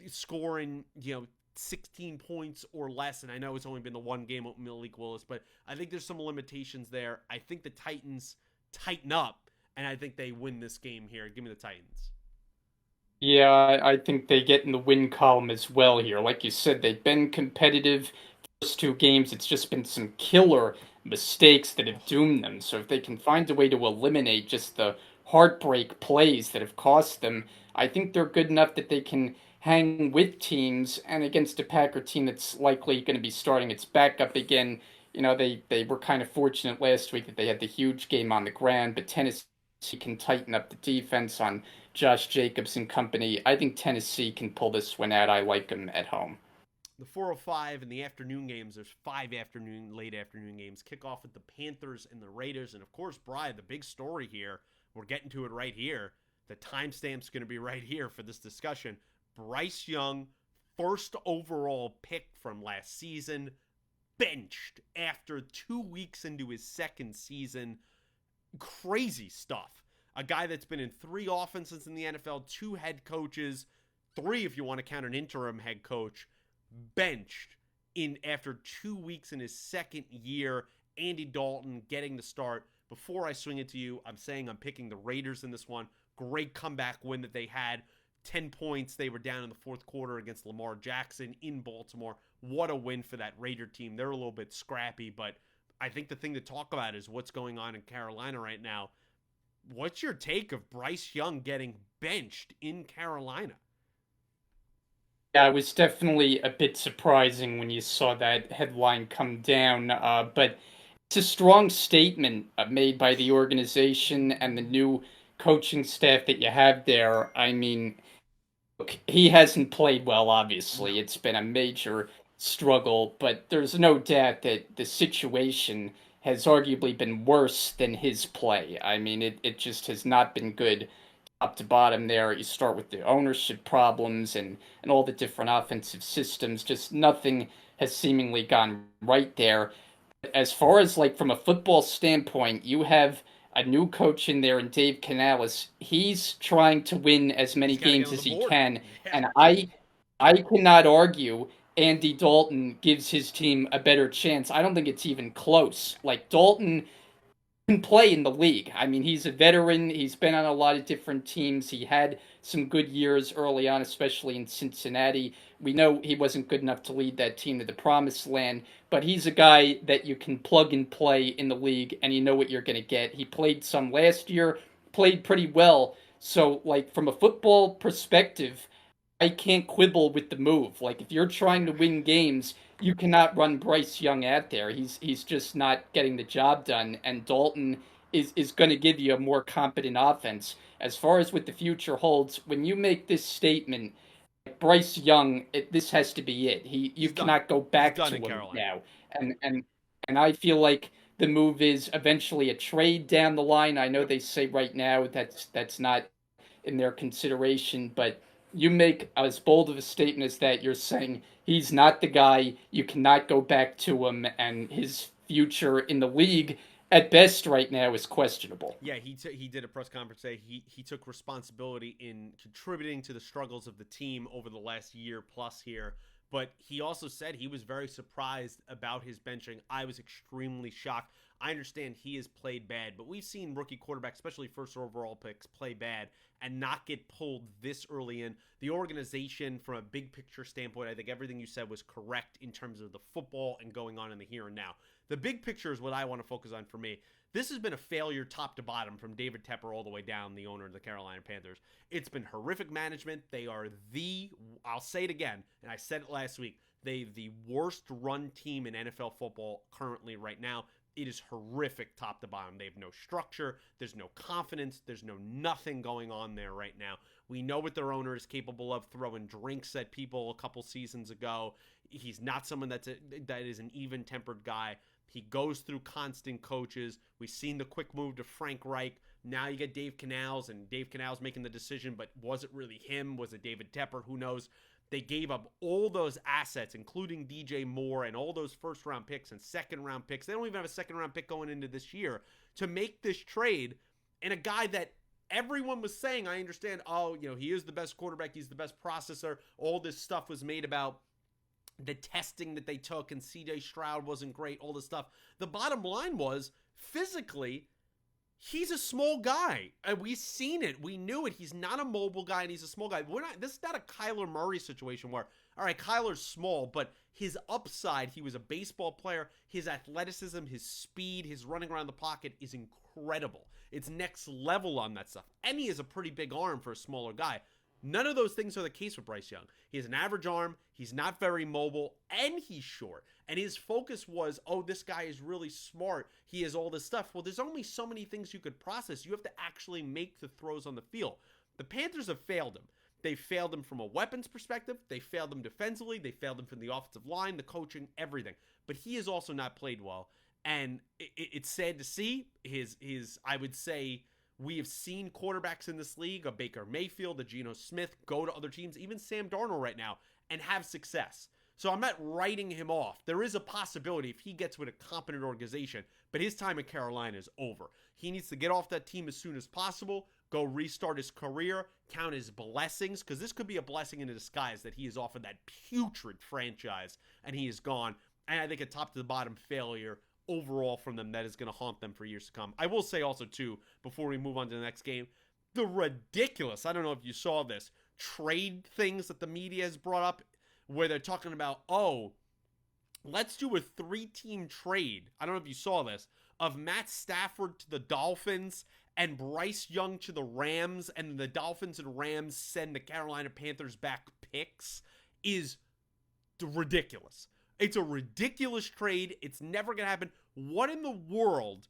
scoring, 16 points or less, and I know it's only been the one game with Malik Willis, but I think there's some limitations there. I think the Titans tighten up, and I think they win this game here. Give me the Titans. Yeah, I think they get in the win column as well here. Like you said, they've been competitive first two games. It's just been some killer mistakes that have doomed them. So if they can find a way to eliminate just the heartbreak plays that have cost them, I think they're good enough that they can hang with teams. And against a Packer team that's likely going to be starting its backup again, they were kind of fortunate last week that they had the huge game on the ground, but Tennessee can tighten up the defense on Josh Jacobs and company. I think Tennessee can pull this one out. I like them at home. The 4:05 in the afternoon games, there's late afternoon games. Kick off with the Panthers and the Raiders. And of course, Brian, the big story here, we're getting to it right here. The timestamp's going to be right here for this discussion. Bryce Young, first overall pick from last season, benched after 2 weeks into his second season. Crazy stuff. A guy that's been in 3 offenses in the NFL, 2 head coaches, 3 if you want to count an interim head coach, benched in after 2 weeks in his second year. Andy Dalton getting the start. Before I swing it to you, I'm saying I'm picking the Raiders in this one. Great comeback win that they had. 10 points. They were down in the fourth quarter against Lamar Jackson in Baltimore. What a win for that Raider team. They're a little bit scrappy, but I think the thing to talk about is what's going on in Carolina right now. What's your take of Bryce Young getting benched in Carolina? Yeah, it was definitely a bit surprising when you saw that headline come down, but it's a strong statement made by the organization and the new coaching staff that you have there. I mean, look, he hasn't played well, No. obviously. It's been a major struggle, but there's no doubt that the situation has arguably been worse than his play. I mean, it just has not been good top to bottom there. You start with the ownership problems and all the different offensive systems. Just nothing has seemingly gone right there. As far as like from a football standpoint, you have a new coach in there and Dave Canales. He's trying to win as many He's got to get games on the as he board. can, Yeah. and I cannot argue Andy Dalton gives his team a better chance. I don't think it's even close. Like Dalton can play in the league. I mean, he's a veteran. He's been on a lot of different teams. He had some good years early on, especially in Cincinnati. We know he wasn't good enough to lead that team to the promised land, but he's a guy that you can plug and play in the league, and you know what you're going to get. He played some last year, played pretty well. So, like, from a football perspective, I can't quibble with the move. Like, if you're trying to win games, you cannot run Bryce Young out there. He's just not getting the job done. And Dalton is going to give you a more competent offense. As far as what the future holds, when you make this statement, Bryce Young, this has to be it. You He's done. cannot go He's back done to in him Carolina. now. And and and I feel like the move is eventually a trade down the line. I know Yep. they say right now that's not in their consideration, but you make as bold of a statement as that. You're saying he's not the guy. You cannot go back to him, and his future in the league at best right now is questionable. Yeah, he did a press conference today. He took responsibility in contributing to the struggles of the team over the last year plus here. But he also said he was very surprised about his benching. I was extremely shocked. I understand he has played bad, but we've seen rookie quarterbacks, especially first overall picks, play bad and not get pulled this early in. The organization, from a big picture standpoint, I think everything you said was correct in terms of the football and going on in the here and now. The big picture is what I want to focus on for me. This has been a failure top to bottom from David Tepper all the way down, the owner of the Carolina Panthers. It's been horrific management. They are I'll say it again, and I said it last week, the worst run team in NFL football currently right now. It is horrific top to bottom. They have no structure. There's no confidence. There's no nothing going on there right now. We know what their owner is capable of, throwing drinks at people a couple seasons ago. He's not someone that is an even-tempered guy. He goes through constant coaches. We've seen the quick move to Frank Reich. Now you get Dave Canals, and Dave Canals making the decision, but was it really him? Was it David Tepper? Who knows? They gave up all those assets, including DJ Moore and all those first-round picks and second-round picks. They don't even have a second-round pick going into this year to make this trade. And a guy that everyone was saying, I understand, he is the best quarterback. He's the best processor. All this stuff was made about the testing that they took, and CJ Stroud wasn't great, all this stuff. The bottom line was, physically, he's a small guy. And we've seen it. We knew it. He's not a mobile guy, and he's a small guy. This is not a Kyler Murray situation where, all right, Kyler's small, but his upside, he was a baseball player. His athleticism, his speed, his running around the pocket is incredible. It's next level on that stuff. And he has a pretty big arm for a smaller guy. None of those things are the case with Bryce Young. He has an average arm, he's not very mobile, and he's short. And his focus was, this guy is really smart. He has all this stuff. Well, there's only so many things you could process. You have to actually make the throws on the field. The Panthers have failed him. They failed him from a weapons perspective. They failed him defensively. They failed him from the offensive line, the coaching, everything. But he has also not played well. And it's sad to see I would say, we have seen quarterbacks in this league, a Baker Mayfield, a Geno Smith, go to other teams, even Sam Darnold right now, and have success. So I'm not writing him off. There is a possibility if he gets with a competent organization, but his time in Carolina is over. He needs to get off that team as soon as possible, go restart his career, count his blessings, because this could be a blessing in disguise that he is off of that putrid franchise, and he is gone. And I think a top to the bottom failure overall from them that is going to haunt them for years to come. I will say also, too, before we move on to the next game, the ridiculous, I don't know if you saw this, trade things that the media has brought up where they're talking about, let's do a 3-team trade. I don't know if you saw this, of Matt Stafford to the Dolphins and Bryce Young to the Rams, and the Dolphins and Rams send the Carolina Panthers back picks, is ridiculous. It's a ridiculous trade. It's never going to happen. What in the world,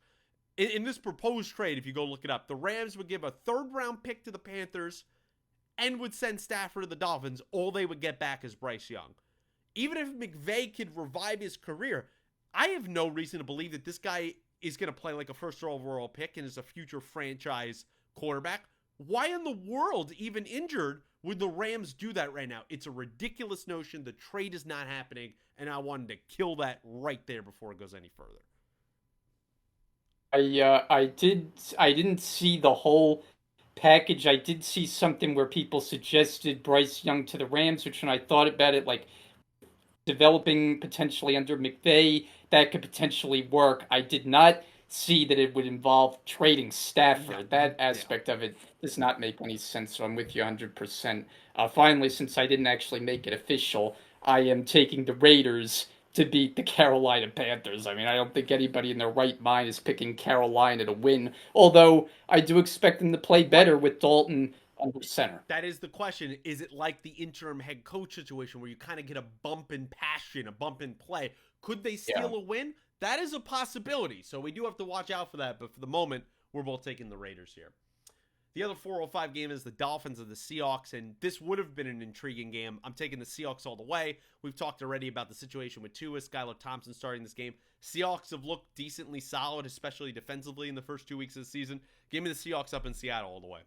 in this proposed trade, if you go look it up, the Rams would give a 3rd-round pick to the Panthers and would send Stafford to the Dolphins. All they would get back is Bryce Young. Even if McVay could revive his career, I have no reason to believe that this guy is going to play like a first overall pick and is a future franchise quarterback. Why in the world, even injured, would the Rams do that right now? It's a ridiculous notion. The trade is not happening, and I wanted to kill that right there before it goes any further. I didn't see the whole package. I did see something where people suggested Bryce Young to the Rams, which when I thought about it, like developing potentially under McVay, that could potentially work. I did not see that it would involve trading Stafford. That aspect of it does not make any sense, so I'm with you 100%. Finally, since I didn't actually make it official, I am taking the Raiders to beat the Carolina Panthers. I mean, I don't think anybody in their right mind is picking Carolina to win, although I do expect them to play better with Dalton under center. That is the question. Is it like the interim head coach situation where you kind of get a bump in passion, a bump in play? Could they steal a win? That is a possibility. So we do have to watch out for that. But for the moment, we're both taking the Raiders here. The other 405 game is the Dolphins and the Seahawks, and this would have been an intriguing game. I'm taking the Seahawks all the way. We've talked already about the situation with Tua, Skylar Thompson starting this game. Seahawks have looked decently solid, especially defensively in the first 2 weeks of the season. Give me the Seahawks up in Seattle all the way.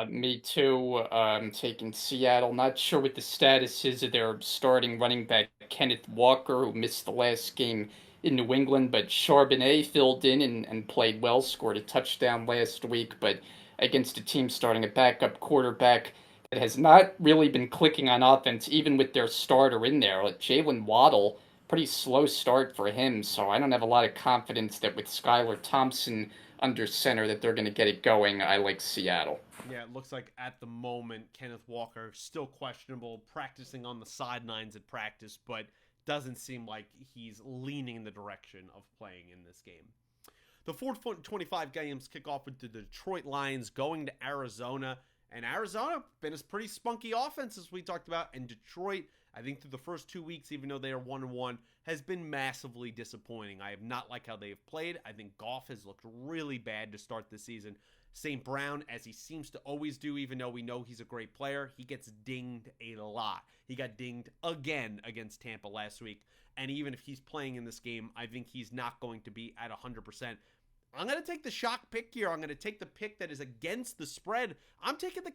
Me too. I'm taking Seattle. Not sure what the status is of their starting running back, Kenneth Walker, who missed the last game in New England, but Charbonnet filled in and played well, scored a touchdown last week, but against a team starting a backup quarterback that has not really been clicking on offense, even with their starter in there. Like Jalen Waddle, pretty slow start for him, so I don't have a lot of confidence that with Skylar Thompson under center that they're going to get it going. I like Seattle. Yeah, it looks like at the moment Kenneth Walker still questionable, practicing on the sidelines at practice, but doesn't seem like he's leaning in the direction of playing in this game. The 425 games kick off with the Detroit Lions going to Arizona. And Arizona been a pretty spunky offense, as we talked about. And Detroit, I think through the first 2 weeks, even though they are 1-1, has been massively disappointing. I have not liked how they have played. I think Goff has looked really bad to start this season. St. Brown, as he seems to always do, even though we know he's a great player, he gets dinged a lot. He got dinged again against Tampa last week. And even if he's playing in this game, I think he's not going to be at 100%. I'm going to take the shock pick here. I'm going to take the pick that is against the spread. I'm taking the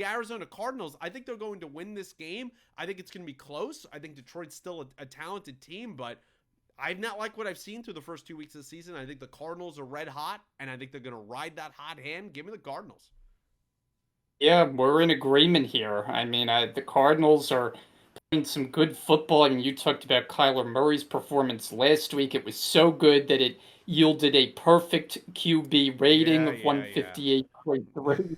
Arizona Cardinals. I think they're going to win this game. I think it's going to be close. I think Detroit's still a talented team, but I've not liked what I've seen through the first 2 weeks of the season. I think the Cardinals are red hot, and I think they're going to ride that hot hand. Give me the Cardinals. Yeah, we're in agreement here. I mean, the Cardinals are playing some good football. I mean, you talked about Kyler Murray's performance last week. It was so good that it yielded a perfect QB rating Yeah, of yeah, yeah. 158.3.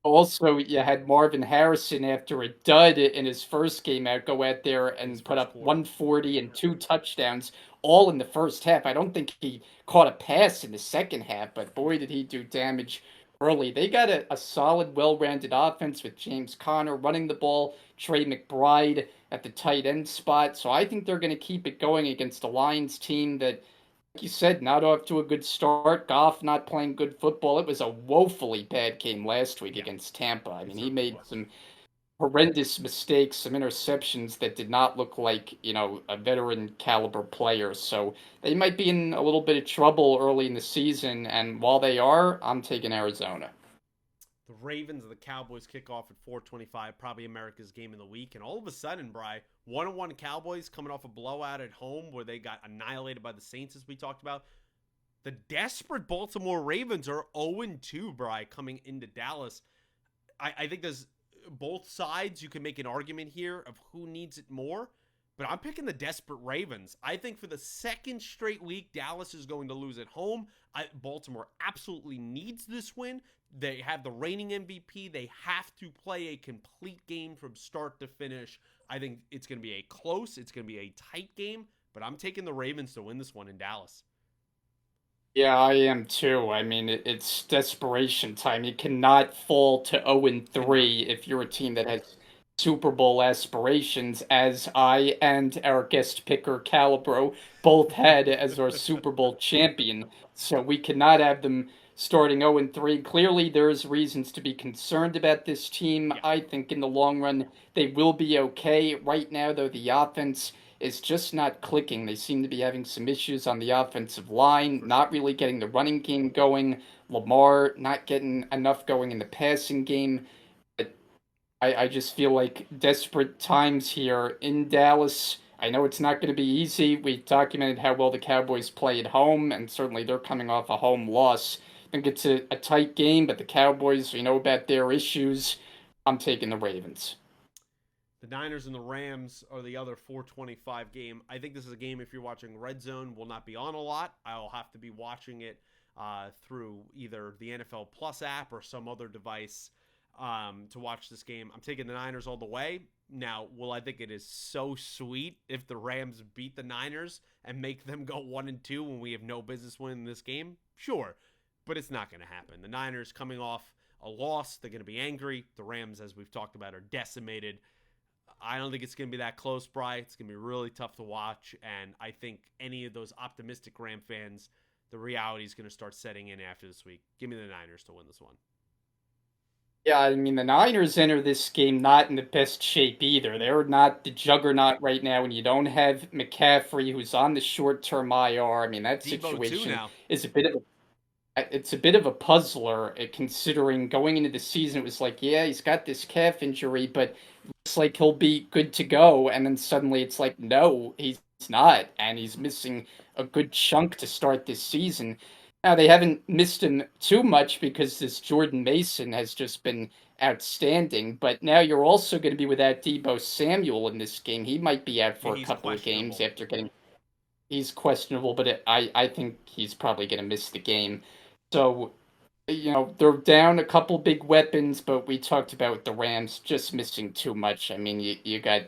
Also, you had Marvin Harrison after a dud in his first game out go out there His and put first up quarter. 140 and two touchdowns, all in the first half. I don't think he caught a pass in the second half, but boy, did he do damage early. They got a solid, well-rounded offense with James Conner running the ball, Trey McBride at the tight end spot. So I think they're going to keep it going against the Lions team that, like you said, not off to a good start. Goff not playing good football. It was a woefully bad game last week Yeah, against Tampa. I it mean, he certainly made was. some horrendous mistakes, some interceptions that did not look like, a veteran caliber player. So they might be in a little bit of trouble early in the season. And while they are, I'm taking Arizona. The Ravens and the Cowboys kick off at 425, probably America's game of the week. And all of a sudden, Bry, 1-1 Cowboys coming off a blowout at home where they got annihilated by the Saints, as we talked about. The desperate Baltimore Ravens are 0-2, Bry, coming into Dallas. I think there's both sides. You can make an argument here of who needs it more, but I'm picking the desperate Ravens. I think for the second straight week, Dallas is going to lose at home. Baltimore absolutely needs this win. They have the reigning MVP. They have to play a complete game from start to finish. I think it's going to be it's going to be a tight game, but I'm taking the Ravens to win this one in Dallas. Yeah, I am too. I mean, it's desperation time. You cannot fall to 0 and Cannot. 3 if you're a team that has Super Bowl aspirations, as I and our guest picker Calibro both had as our Super Bowl champion. So we cannot have them starting 0 and 3. Clearly, there's reasons to be concerned about this team. Yeah, I think in the long run, they will be okay. Right now, though, the offense is just not clicking. They seem to be having some issues on the offensive line, for not sure. really getting the running game going. Lamar not getting enough going in the passing game. But I just feel like desperate times here in Dallas. I know it's not going to be easy. We documented how well the Cowboys play at home, and certainly they're coming off a home loss. I think it's a tight game, but the Cowboys, we know about their issues. I'm taking the Ravens. The Niners and the Rams are the other 425 game. I think this is a game, if you're watching Red Zone, will not be on a lot. I'll have to be watching it through either the NFL Plus app or some other device to watch this game. I'm taking the Niners all the way. Now, will I think it is so sweet if the Rams beat the Niners and make them go 1-2 when we have no business winning this game? Sure, but it's not going to happen. The Niners coming off a loss, they're going to be angry. The Rams, as we've talked about, are decimated. I don't think it's going to be that close, Bry. It's going to be really tough to watch. And I think any of those optimistic Ram fans, the reality is going to start setting in after this week. Give me the Niners to win this one. Yeah, I mean, the Niners enter this game not in the best shape either. They're not the juggernaut right now, and you don't have McCaffrey, who's on the short-term IR. I mean, that Debo, too, situation now. is a bit of a puzzler, considering going into the season, it was like, yeah, he's got this calf injury, but looks like he'll be good to go. And then suddenly it's like, no, he's He's not, and he's missing a good chunk to start this season. Now, they haven't missed him too much because this Jordan Mason has just been outstanding, but now you're also going to be without Debo Samuel in this game. He might be out Yeah, for a he's couple of games questionable. after getting. He's questionable, but I think he's probably going to miss the game. So, they're down a couple big weapons, but we talked about the Rams just missing too much. I mean, you got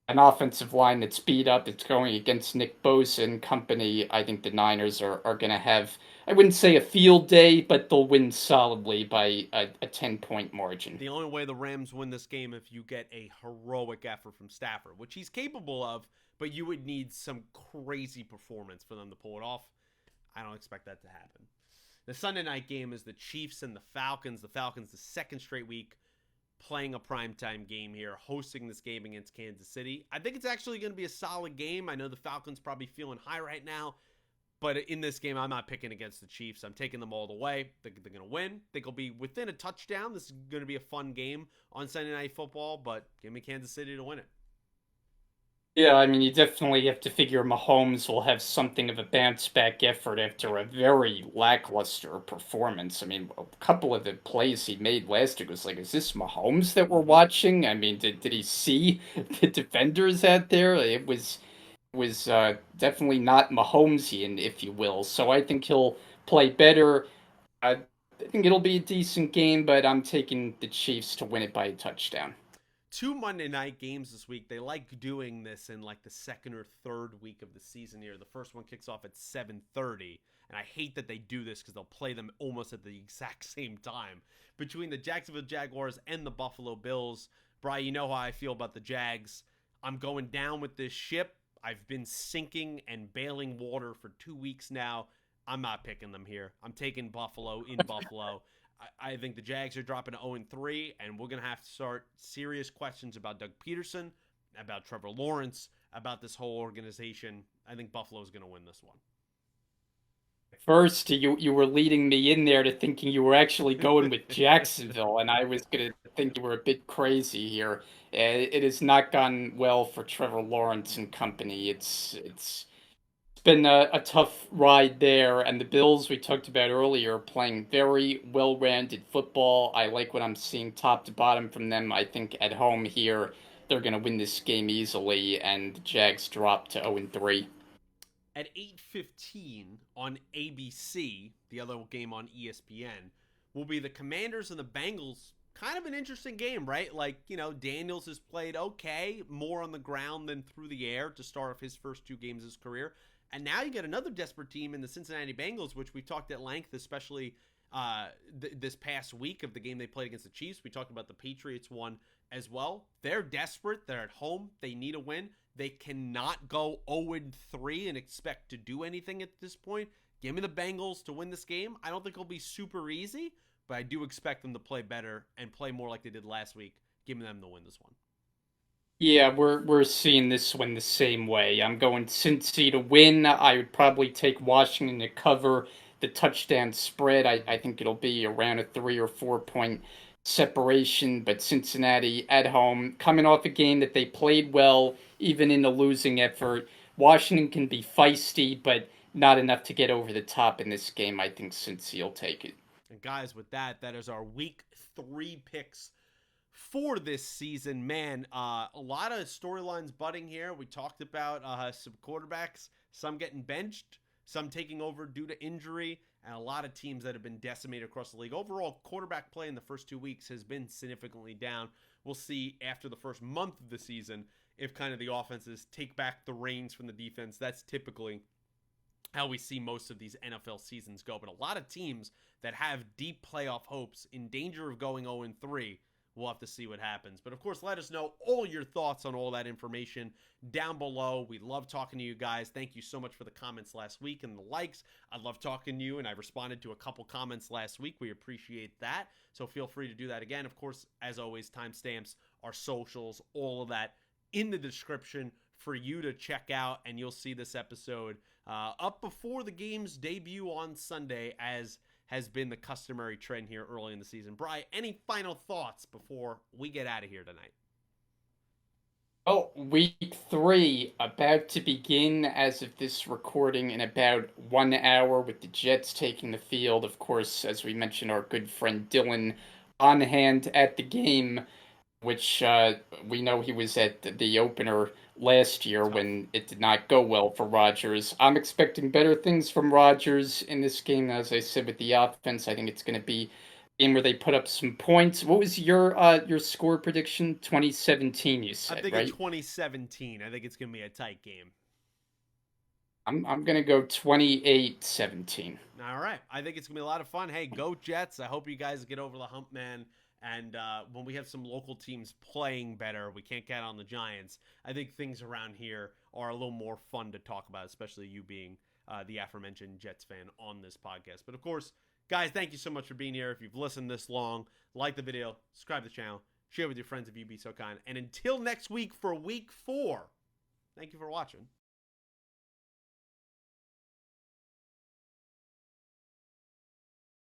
an offensive line that's beat up. It's going against Nick Bosa and company. I think the Niners are going to have, I wouldn't say a field day, but they'll win solidly by a 10-point margin. The only way the Rams win this game if you get a heroic effort from Stafford, which he's capable of, but you would need some crazy performance for them to pull it off. I don't expect that to happen. The Sunday night game is the Chiefs and the Falcons. The Falcons, the second straight week, playing a primetime game here, hosting this game against Kansas City. I think it's actually going to be a solid game. I know the Falcons probably feeling high right now, but in this game, I'm not picking against the Chiefs. I'm taking them all the way. They're going to win. I think it'll be within a touchdown. This is going to be a fun game on Sunday Night Football, but give me Kansas City to win it. Yeah, I mean, you definitely have to figure Mahomes will have something of a bounce back effort after a very lackluster performance. I mean, a couple of the plays he made last week was like, is this Mahomes that we're watching? I mean, did he see the defenders out there? It was definitely not Mahomesian, if you will. So I think he'll play better. I think it'll be a decent game, but I'm taking the Chiefs to win it by a touchdown. Two Monday night games this week. They like doing this in like the second or third week of the season here. The first one kicks off at 7:30, and I hate that they do this because they'll play them almost at the exact same time. Between the Jacksonville Jaguars and the Buffalo Bills, Bri, you know how I feel about the Jags. I'm going down with this ship. I've been sinking and bailing water for 2 weeks now. I'm not picking them here. I'm taking Buffalo in Buffalo. I think the Jags are dropping to 0-3, and we're going to have to start serious questions about Doug Peterson, about Trevor Lawrence, about this whole organization. I think Buffalo is going to win this First, you were leading me in there to thinking you were actually going with one. Jacksonville, and I was going to think you were a bit crazy here. It has not gone well for Trevor Lawrence and company. It's been a tough ride there, and the Bills we talked about earlier playing very well-rounded football. I like what I'm seeing top to bottom from them. I think at home here they're going to win this game easily, and the Jags drop to 0-3. At 8:15 on ABC, the other game on ESPN, will be the Commanders and the Bengals. Kind of an interesting game, right? Like, Daniels has played okay, more on the ground than through the air to start off his first two games of his career. And now you get another desperate team in the Cincinnati Bengals, which we talked at length, especially this past week of the game they played against the Chiefs. We talked about the Patriots one as well. They're desperate. They're at home. They need a win. They cannot go 0-3 and expect to do anything at this point. Give me the Bengals to win this game. I don't think it'll be super easy, but I do expect them to play better and play more like they did last week. Give me them to win this one. Yeah, we're seeing this one the same way. I'm going Cincy to win. I would probably take Washington to cover the touchdown spread. I think it'll be around a 3 or 4 point separation, but Cincinnati at home, coming off a game that they played well, even in a losing effort. Washington can be feisty, but not enough to get over the top in this game. I think Cincy will take it. And guys, with that, that is our week 3 picks for this season. Man, a lot of storylines budding here. We talked about some quarterbacks, some getting benched, some taking over due to injury, and a lot of teams that have been decimated across the league. Overall, quarterback play in the first 2 weeks has been significantly down. We'll see after the first month of the season if kind of the offenses take back the reins from the defense. That's typically how we see most of these NFL seasons go. But a lot of teams that have deep playoff hopes in danger of going 0-3, we'll have to see what happens. But of course, let us know all your thoughts on all that information down below. We love talking to you guys. Thank you so much for the comments last week and the likes. I love talking to you, and I responded to a couple comments last week. We appreciate that. So feel free to do that again. Of course, as always, timestamps, our socials, all of that in the description for you to check out, and you'll see this episode up before the game's debut on Sunday, as has been the customary trend here early in the season. Bri, any final thoughts before we get out of here tonight? Oh, week 3 about to begin as of this recording in about 1 hour with the Jets taking the field. Of course, as we mentioned, our good friend Dylan on hand at the game, which we know he was at the opener last year Tough. when it did not go well for Rodgers. I'm expecting better things from Rodgers in this game. As I said, with the offense, I think it's going to be a game where they put up some points. What was your score prediction? 2017, you I'm said, thinking right? 2017. I think it's gonna be a tight game. I'm going to go 28-17. All right. I think it's going to be a lot of fun. Hey, go Jets. I hope you guys get over the hump, man. And when we have some local teams playing better, we can't count on the Giants. I think things around here are a little more fun to talk about, especially you being the aforementioned Jets fan on this podcast. But of course, guys, thank you so much for being here. If you've listened this long, like the video, subscribe to the channel, share with your friends if you'd be so kind. And until next week for week 4, thank you for watching.